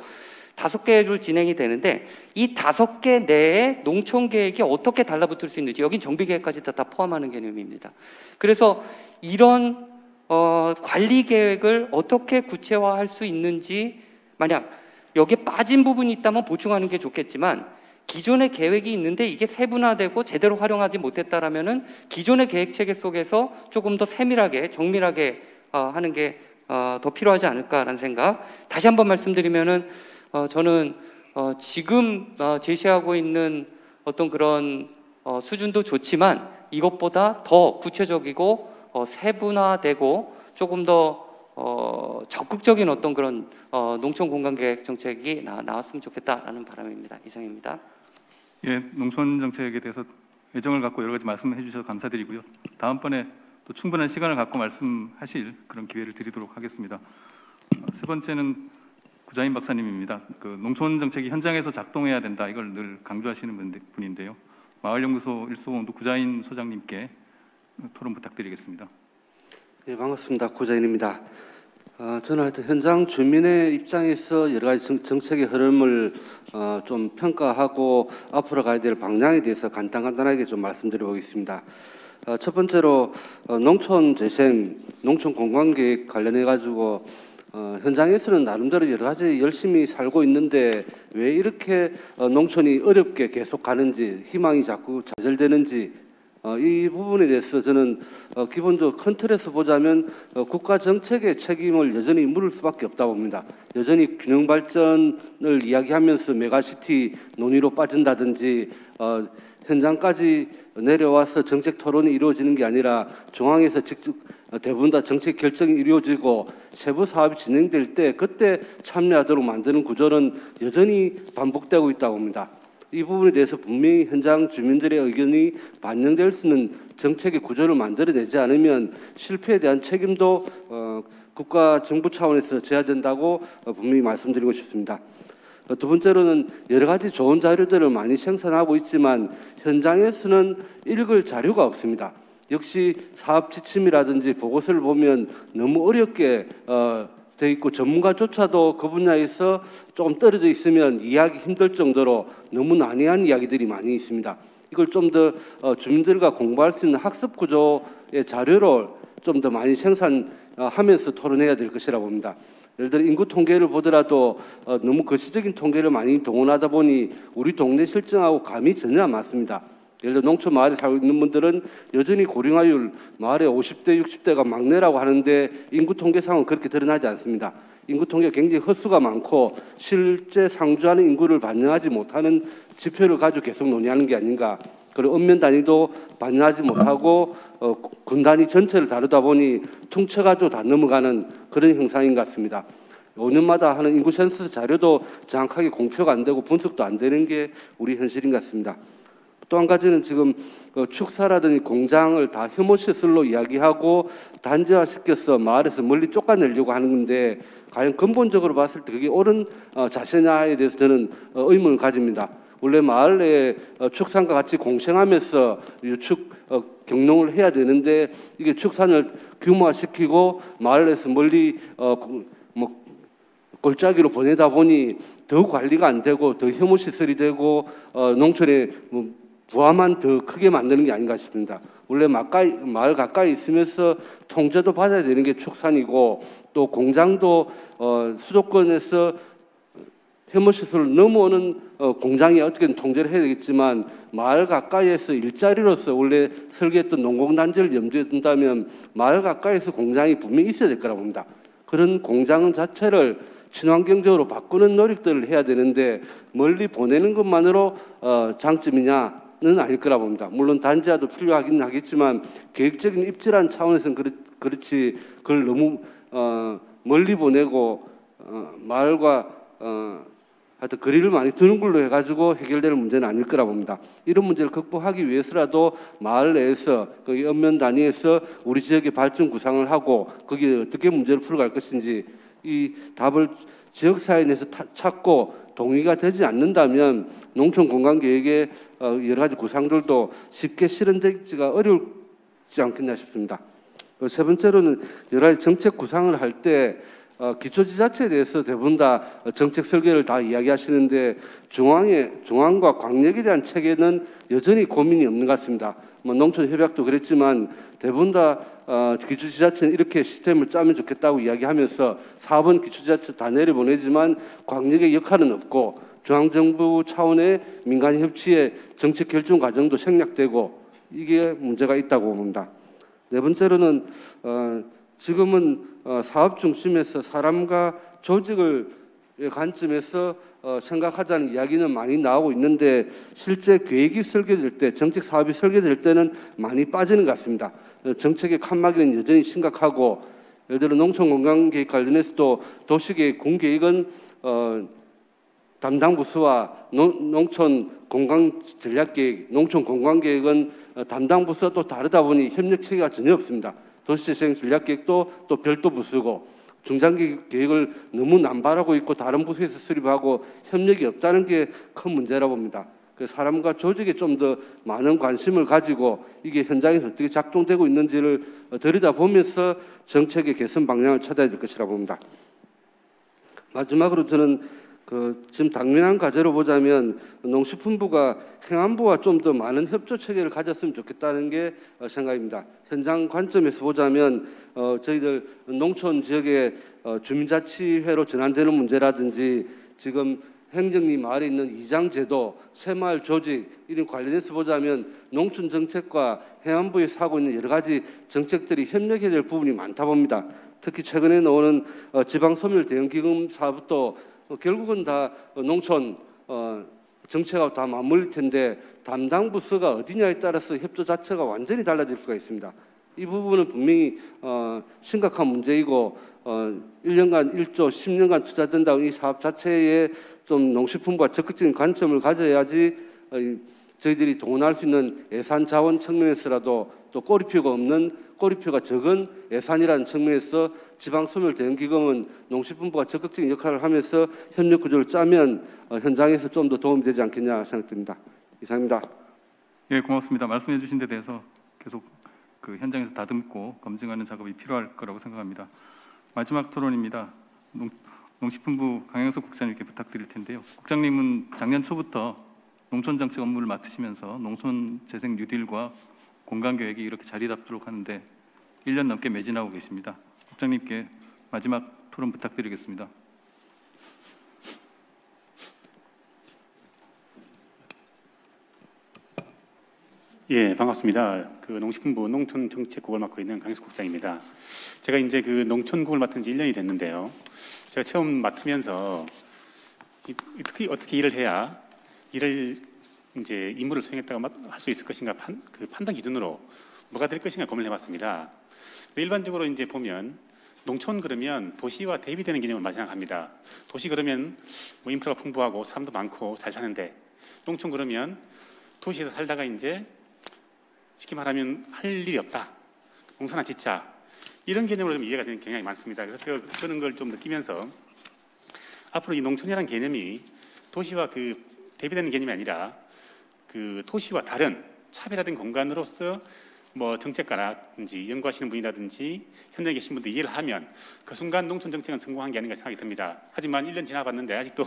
5개로 진행이 되는데 이 5개 내에 농촌계획이 어떻게 달라붙을 수 있는지, 여긴 정비계획까지 다 포함하는 개념입니다. 그래서 이런 관리계획을 어떻게 구체화할 수 있는지, 만약 여기에 빠진 부분이 있다면 보충하는 게 좋겠지만 기존의 계획이 있는데 이게 세분화되고 제대로 활용하지 못했다라면은 기존의 계획 체계 속에서 조금 더 세밀하게 정밀하게 하는 게 더 필요하지 않을까라는 생각. 다시 한번 말씀드리면은 저는 지금 제시하고 있는 어떤 그런 수준도 좋지만 이것보다 더 구체적이고 세분화되고 조금 더 적극적인 어떤 그런 농촌 공간 계획 정책이 나왔으면 좋겠다라는 바람입니다. 이상입니다. 예, 농촌 정책에 대해서 애정을 갖고 여러 가지 말씀해 주셔서 감사드리고요. 다음번에 또 충분한 시간을 갖고 말씀하실 그런 기회를 드리도록 하겠습니다. 세 번째는 구자인 박사님입니다. 그 농촌 정책이 현장에서 작동해야 된다, 이걸 늘 강조하시는 분인데요. 마을연구소 일소본부 구자인 소장님께 토론 부탁드리겠습니다. 네, 반갑습니다. 구자인입니다. 저는 하여튼 현장 주민의 입장에서 여러 가지 정책의 흐름을 좀 평가하고 앞으로 가야 될 방향에 대해서 간단하게 좀 말씀드려 보겠습니다. 첫 번째로 농촌 재생, 농촌 공간계획 관련해 가지고 현장에서는 나름대로 여러 가지 열심히 살고 있는데 왜 이렇게 농촌이 어렵게 계속 가는지, 희망이 자꾸 좌절되는지, 이 부분에 대해서 저는 기본적으로 큰 틀에서 보자면 국가 정책의 책임을 여전히 물을 수밖에 없다 봅니다. 여전히 균형 발전을 이야기하면서 메가시티 논의로 빠진다든지 현장까지 내려와서 정책 토론이 이루어지는 게 아니라 중앙에서 직접 대부분 다 정책 결정이 이루어지고 세부 사업이 진행될 때 그때 참여하도록 만드는 구조는 여전히 반복되고 있다고 봅니다. 이 부분에 대해서 분명히 현장 주민들의 의견이 반영될 수 있는 정책의 구조를 만들어내지 않으면 실패에 대한 책임도 국가 정부 차원에서 져야 된다고 분명히 말씀드리고 싶습니다. 두 번째로는 여러 가지 좋은 자료들을 많이 생산하고 있지만 현장에서는 읽을 자료가 없습니다. 역시 사업 지침이라든지 보고서를 보면 너무 어렵게 돼 있고 전문가조차도 그 분야에서 조금 떨어져 있으면 이해하기 힘들 정도로 너무 난해한 이야기들이 많이 있습니다. 이걸 좀 더 주민들과 공부할 수 있는 학습 구조의 자료를 좀 더 많이 생산하면서 토론해야 될 것이라고 봅니다. 예를 들어 인구 통계를 보더라도 너무 거시적인 통계를 많이 동원하다 보니 우리 동네 실정하고 감이 전혀 안 맞습니다. 예를 들어 농촌 마을에 살고 있는 분들은 여전히 고령화율 마을에 50대 60대가 막내라고 하는데 인구 통계상은 그렇게 드러나지 않습니다. 인구 통계가 굉장히 헛수가 많고 실제 상주하는 인구를 반영하지 못하는 지표를 가지고 계속 논의하는 게 아닌가. 그리고 읍면 단위도 반영하지 못하고 군 단위 전체를 다루다 보니 퉁쳐가지고 다 넘어가는 그런 형상인 것 같습니다. 5년마다 하는 인구 센서스 자료도 정확하게 공표가 안 되고 분석도 안 되는 게 우리 현실인 것 같습니다. 또 한 가지는 지금 축사라든지 공장을 다 혐오시설로 이야기하고 단지화시켜서 마을에서 멀리 쫓아내려고 하는 건데 과연 근본적으로 봤을 때 그게 옳은 자세냐에 대해서 저는 의문을 가집니다. 원래 마을 내에 축산과 같이 공생하면서 유축 경농을 해야 되는데 이게 축산을 규모화시키고 마을에서 멀리 골짜기로 보내다 보니 더 관리가 안 되고 더 혐오시설이 되고 농촌의 부하만 더 크게 만드는 게 아닌가 싶습니다. 원래 마을 가까이 있으면서 통제도 받아야 되는 게 축산이고 또 공장도 수도권에서 혐오시설을 넘어오는 공장이 어떻게든 통제를 해야 되겠지만 마을 가까이에서 일자리로서 원래 설계했던 농공단지를 염두에 둔다면 마을 가까이에서 공장이 분명히 있어야 될 거라고 봅니다. 그런 공장 자체를 친환경적으로 바꾸는 노력들을 해야 되는데 멀리 보내는 것만으로 장점이냐는 아닐 거라고 봅니다. 물론 단지화도 필요하긴 하겠지만 계획적인 입지라는 차원에서는 그렇지 그걸 너무 멀리 보내고 마을과 하여튼 거리를 많이 두는 걸로 해가지고 해결되는 문제는 아닐 거라고 봅니다. 이런 문제를 극복하기 위해서라도 마을 내에서 거기 읍면 단위에서 우리 지역의 발전 구상을 하고 거기에 어떻게 문제를 풀어갈 것인지 이 답을 지역사회 내에서 찾고 동의가 되지 않는다면 농촌 공간계획의 여러 가지 구상들도 쉽게 실현되기가 어렵지 않겠나 싶습니다. 세 번째로는 여러 가지 정책 구상을 할 때 기초지자체에 대해서 대부분 다 정책 설계를 다 이야기하시는데 중앙과 광역에 대한 체계는 여전히 고민이 없는 것 같습니다. 뭐 농촌협약도 그랬지만 대부분 다 기초지자체는 이렇게 시스템을 짜면 좋겠다고 이야기하면서 사업은 기초지자체 다 내려보내지만 광역의 역할은 없고 중앙정부 차원의 민간 협치의 정책 결정 과정도 생략되고 이게 문제가 있다고 봅니다. 네 번째로는 지금은 사업 중심에서 사람과 조직을 관점에서 생각하자는 이야기는 많이 나오고 있는데 실제 계획이 설계될 때, 정책 사업이 설계될 때는 많이 빠지는 것 같습니다. 정책의 칸막이는 여전히 심각하고 예를 들어 농촌 건강계획 관련해서도 도시계획, 군계획은 담당 부서와 농촌 건강 전략계획, 농촌 건강계획은 담당 부서가 또 다르다 보니 협력 체계가 전혀 없습니다. 도시재생 전략계획도 또 별도 부서고 중장기 계획을 너무 남발하고 있고 다른 부서에서 수립하고 협력이 없다는 게 큰 문제라고 봅니다. 그래서 사람과 조직에 좀 더 많은 관심을 가지고 이게 현장에서 어떻게 작동되고 있는지를 들여다보면서 정책의 개선 방향을 찾아야 될 것이라고 봅니다. 마지막으로 저는 지금 당면한 과제로 보자면 농식품부가 행안부와 좀 더 많은 협조 체계를 가졌으면 좋겠다는 게 생각입니다. 현장 관점에서 보자면 저희들 농촌 지역의 주민자치회로 전환되는 문제라든지 지금 행정리 마을에 있는 이장제도, 새마을 조직 이런 관련해서 보자면 농촌 정책과 행안부에서 하고 있는 여러 가지 정책들이 협력해야 될 부분이 많다 봅니다. 특히 최근에 나오는 지방소멸 대응기금 사업도 결국은 다 농촌 정책하고 다 맞물릴 텐데 담당 부서가 어디냐에 따라서 협조 자체가 완전히 달라질 수가 있습니다. 이 부분은 분명히 심각한 문제이고 1년간 1조 10년간 투자된다고 이 사업 자체에 좀 농식품부가 적극적인 관점을 가져야지 저희들이 동원할 수 있는 예산 자원 측면에서라도 또 꼬리표가 적은 예산이라는 측면에서 지방소멸대응기금은 농식품부가 적극적인 역할을 하면서 협력 구조를 짜면 현장에서 좀 더 도움이 되지 않겠냐 생각됩니다. 이상입니다. 예, 고맙습니다. 말씀해 주신 데 대해서 계속 현장에서 다듬고 검증하는 작업이 필요할 거라고 생각합니다. 마지막 토론입니다. 농식품부 강영석 국장님께 부탁드릴 텐데요. 국장님은 작년 초부터 농촌정책 업무를 맡으시면서 농촌재생 뉴딜과 공간계획이 이렇게 자리 잡도록 하는데 1년 넘게 매진하고 계십니다. 국장님께 마지막 토론 부탁드리겠습니다. 예, 반갑습니다. 농식품부 농촌정책국을 맡고 있는 강영석 국장입니다. 제가 이제 농촌국을 맡은 지 1년이 됐는데요. 제가 처음 맡으면서 어떻게 일을 해야 일을 이제 임무를 수행했다고 할 수 있을 것인가 판단 기준으로 뭐가 될 것인가 고민을 해봤습니다. 일반적으로 이제 보면 농촌 그러면 도시와 대비되는 개념을 많이 생각합니다. 도시 그러면 뭐 인프라가 풍부하고 사람도 많고 잘 사는데 농촌 그러면 도시에서 살다가 이제 쉽게 말하면 할 일이 없다. 농사나 짓자. 이런 개념으로 좀 이해가 되는 경향이 많습니다. 그래서 그런 걸 좀 느끼면서 앞으로 이 농촌이라는 개념이 도시와 대비되는 개념이 아니라 도시와 다른 차별화된 공간으로서 뭐 정책가라든지 연구하시는 분이라든지 현장에 계신 분들 이해를 하면 그 순간 농촌 정책은 성공한 게 아닌가 생각이 듭니다. 하지만 1년 지나봤는데 아직도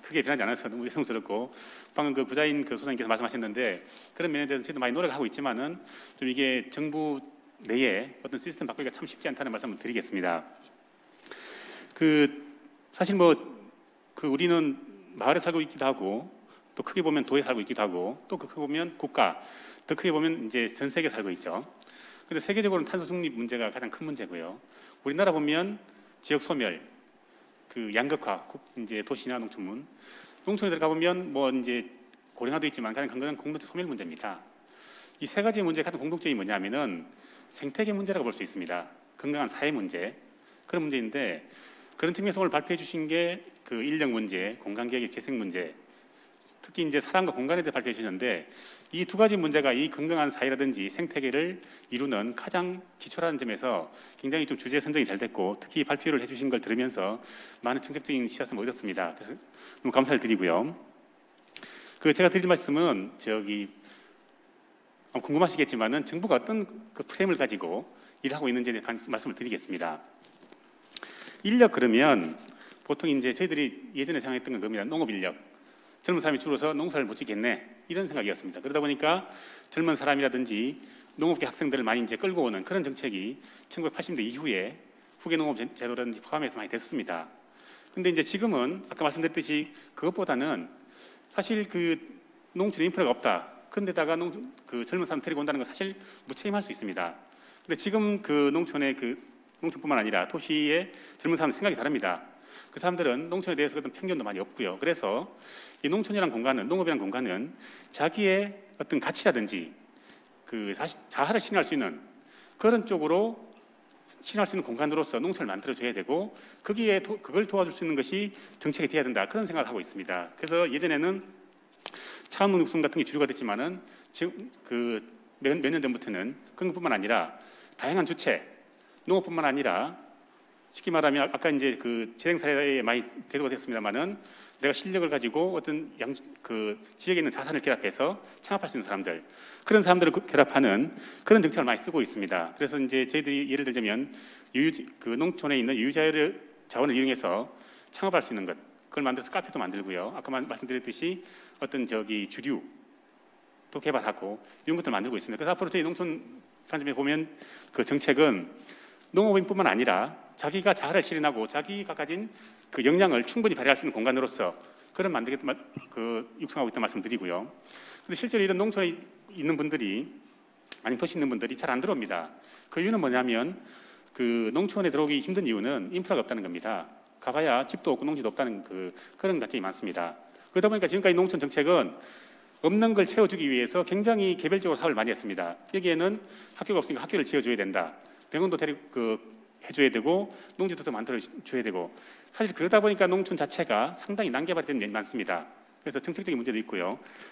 크게 변하지 않아서 너무 죄송스럽고 방금 부자인 소장님께서 말씀하셨는데 그런 면에 대해서 저희도 많이 노력을 하고 있지만은 좀 이게 정부 내에 어떤 시스템 바꾸기가 참 쉽지 않다는 말씀을 드리겠습니다. 사실 우리는 마을에 살고 있기도 하고 또 크게 보면 도에 살고 있기도 하고 또 크게 보면 국가, 더 크게 보면 이제 전 세계에 살고 있죠. 그런데 세계적으로는 탄소 중립 문제가 가장 큰 문제고요. 우리나라 보면 지역 소멸, 양극화, 이제 도시나 농촌에 들어가 보면 뭐 이제 고령화도 있지만 가장 큰 것은 공동체 소멸 문제입니다. 이 세 가지 문제의 가장 공통점이 뭐냐면은 생태계 문제라고 볼 수 있습니다. 건강한 사회 문제, 그런 문제인데 그런 측면에서 오늘 발표해 주신 게 인력 문제, 공간계획의 재생 문제, 특히 이제 사람과 공간에 대해 발표해 주셨는데 이 두 가지 문제가 이 건강한 사회라든지 생태계를 이루는 가장 기초라는 점에서 굉장히 좀 주제 선정이 잘 됐고 특히 발표를 해주신 걸 들으면서 많은 정책적인 씨앗을 얻었습니다. 그래서 너무 감사를 드리고요. 제가 드릴 말씀은 궁금하시겠지만은 정부가 어떤 프레임을 가지고 일을 하고 있는지에 대한 말씀을 드리겠습니다. 인력 그러면 보통 이제 저희들이 예전에 생각했던 건 겁니다. 농업 인력. 젊은 사람이 줄어서 농사를 못 짓겠네 이런 생각이었습니다. 그러다 보니까 젊은 사람이라든지 농업계 학생들을 많이 이제 끌고 오는 그런 정책이 1980년대 이후에 후계 농업 제도라든지 포함해서 많이 됐습니다. 근데 이제 지금은 아까 말씀드렸듯이 그것보다는 사실 그 농촌에 인프라가 없다. 그런데다가 그 젊은 사람 데리고 온다는 건 사실 무책임할 수 있습니다. 근데 지금 그 농촌의 농촌뿐만 아니라 도시의 젊은 사람은 생각이 다릅니다. 그 사람들은 농촌에 대해서 어떤 편견도 많이 없고요. 그래서 이 농촌이라는 공간은, 농업이라는 공간은 자기의 어떤 가치라든지 그 자아를 실현할 수 있는 그런 쪽으로 실현할 수 있는 공간으로서 농촌을 만들어줘야 되고 거기에 그걸 도와줄 수 있는 것이 정책이 돼야 된다. 그런 생각을 하고 있습니다. 그래서 예전에는 차원농육성 같은 게 주류가 됐지만은 지금 그 몇 년 전부터는 그런 것뿐만 아니라 다양한 주체, 농업뿐만 아니라 쉽게 말하면 아까 이제 그 재생 사례에 많이 대두가 됐습니다만은 내가 실력을 가지고 어떤 그 지역에 있는 자산을 결합해서 창업할 수 있는 사람들, 그런 사람들을 결합하는 그런 정책을 많이 쓰고 있습니다. 그래서 이제 저희들이 예를 들자면 그 농촌에 있는 유유자원을 이용해서 창업할 수 있는 것, 그걸 만들어서 카페도 만들고요. 아까 말씀드렸듯이 어떤 주류 또 개발하고 이런 것들 만들고 있습니다. 그래서 앞으로 저희 농촌 관점에 보면 그 정책은 농업인뿐만 아니라 자기가 자아를 실현하고 자기가 가진 그 역량을 충분히 발휘할 수 있는 공간으로서 그런 육성하고 있다는 말씀드리고요. 근데 실제로 이런 농촌에 있는 분들이 아니면 도시에 있는 분들이 잘 안 들어옵니다. 그 이유는 뭐냐면 그 농촌에 들어오기 힘든 이유는 인프라가 없다는 겁니다. 가봐야 집도 없고 농지도 없다는 그런 가점이 많습니다. 그러다 보니까 지금까지 농촌 정책은 없는 걸 채워주기 위해서 굉장히 개별적으로 사업을 많이 했습니다. 여기에는 학교가 없으니까 학교를 지어줘야 된다. 병원도 해줘야 되고 농지도 더 만들어줘야 되고 사실 그러다 보니까 농촌 자체가 상당히 난개발이 된 면이 많습니다. 그래서 정책적인 문제도 있고요.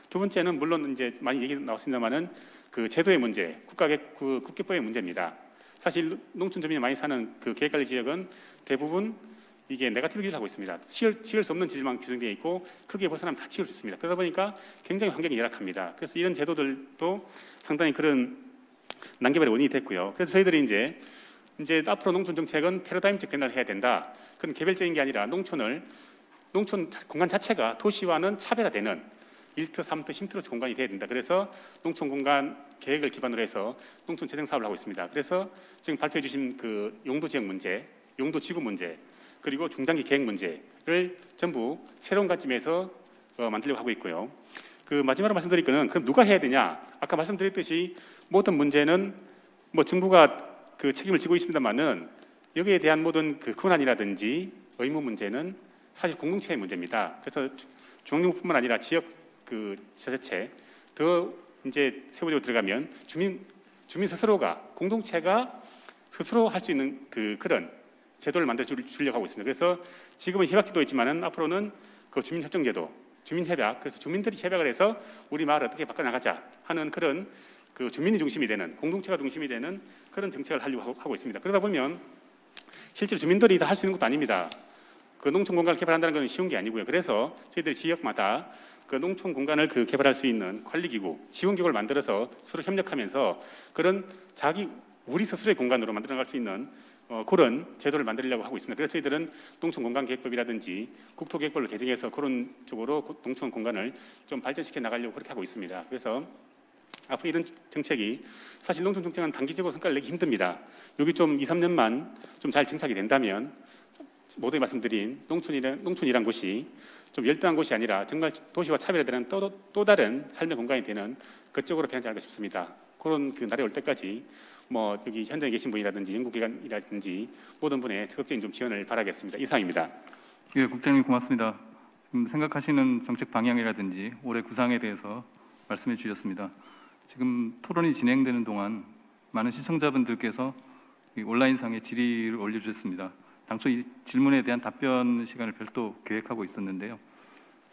두 번째는 물론 이제 많이 얘기 나왔습니다만은 그 제도의 문제, 국계법의 문제입니다. 사실 농촌 주민이 많이 사는 그 계획관리 지역은 대부분 이게 네거티브 규제를 하고 있습니다. 지을 수 없는 지질만 규정되어 있고 크기에 벗어나면 다 지을 수 있습니다. 그러다 보니까 굉장히 환경이 열악합니다. 그래서 이런 제도들도 상당히 그런 난개발의 원인이 됐고요. 그래서 저희들이 이제 앞으로 농촌 정책은 패러다임적 변화를 해야 된다. 그건 개별적인 게 아니라 농촌 공간 자체가 도시와는 차별화되는 1터, 3터, 10터로서 공간이 돼야 된다. 그래서 농촌 공간 계획을 기반으로 해서 농촌 재생 사업을 하고 있습니다. 그래서 지금 발표해 주신 그 용도 지역 문제, 용도 지구 문제, 그리고 중장기 계획 문제를 전부 새로운 관점에서 만들려고 하고 있고요. 그 마지막으로 말씀드릴 거는 그럼 누가 해야 되냐? 아까 말씀드렸듯이 모든 문제는 뭐 정부가 그 책임을 지고 있습니다만은 여기에 대한 모든 그 권한이라든지 의무 문제는 사실 공동체의 문제입니다. 그래서 중앙정부뿐만 아니라 지역 그 지자체 더 이제 세부적으로 들어가면 주민 스스로가 공동체가 스스로 할 수 있는 그런 제도를 만들어 주려고 하고 있습니다. 그래서 지금은 협약제도 있지만은 앞으로는 그 주민협정제도, 주민협약, 그래서 주민들이 협약을 해서 우리 마을을 어떻게 바꿔나가자 하는 그런 그 주민이 중심이 되는, 공동체가 중심이 되는 그런 정책을 하려고 하고 있습니다. 그러다 보면 실제로 주민들이 다 할 수 있는 것도 아닙니다. 그 농촌 공간을 개발한다는 건 쉬운 게 아니고요. 그래서 저희들이 지역마다 그 농촌 공간을 개발할 수 있는 관리기구, 지원기구를 만들어서 서로 협력하면서 그런 우리 스스로의 공간으로 만들어갈 수 있는 그런 제도를 만들려고 하고 있습니다. 그래서 저희들은 농촌공간계획법이라든지 국토계획법을 개정해서 그런 쪽으로 농촌 공간을 좀 발전시켜 나가려고 그렇게 하고 있습니다. 그래서 앞으로 이런 정책이 사실 농촌 정책은 단기적으로 성과를 내기 힘듭니다. 여기 좀 2, 3년만 좀 잘 정착이 된다면 모두에 말씀드린 농촌이란 곳이 좀 열등한 곳이 아니라 정말 도시와 차별화되는 또 다른 삶의 공간이 되는 그쪽으로 변하지 않을까 싶습니다. 그런 그 날이 올 때까지 뭐 여기 현장에 계신 분이라든지 연구기관이라든지 모든 분의 적극적인 좀 지원을 바라겠습니다. 이상입니다. 예, 국장님 고맙습니다. 생각하시는 정책 방향이라든지 올해 구상에 대해서 말씀해 주셨습니다. 지금 토론이 진행되는 동안 많은 시청자분들께서 이 온라인상에 질의를 올려주셨습니다. 당초 이 질문에 대한 답변 시간을 별도 계획하고 있었는데요.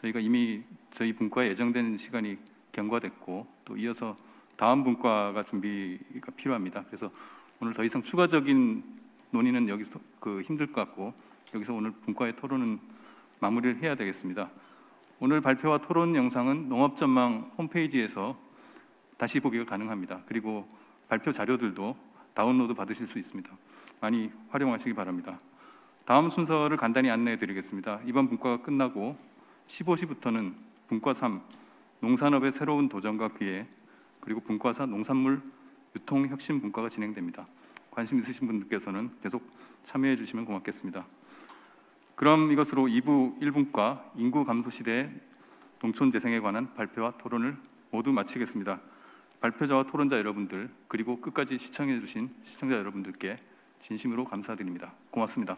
저희가 이미 저희 분과에 예정된 시간이 경과됐고 또 이어서 다음 분과가 준비가 필요합니다. 그래서 오늘 더 이상 추가적인 논의는 여기서 힘들 것 같고 여기서 오늘 분과의 토론은 마무리를 해야 되겠습니다. 오늘 발표와 토론 영상은 농업전망 홈페이지에서 다시 보기가 가능합니다. 그리고 발표 자료들도 다운로드 받으실 수 있습니다. 많이 활용하시기 바랍니다. 다음 순서를 간단히 안내해 드리겠습니다. 이번 분과가 끝나고 15시부터는 분과 3, 농산업의 새로운 도전과 기회, 그리고 분과 4, 농산물 유통 혁신 분과가 진행됩니다. 관심 있으신 분들께서는 계속 참여해 주시면 고맙겠습니다. 그럼 이것으로 2부 1분과 인구 감소 시대의 농촌 재생에 관한 발표와 토론을 모두 마치겠습니다. 발표자와 토론자 여러분들, 그리고 끝까지 시청해 주신 시청자 여러분들께 진심으로 감사드립니다. 고맙습니다.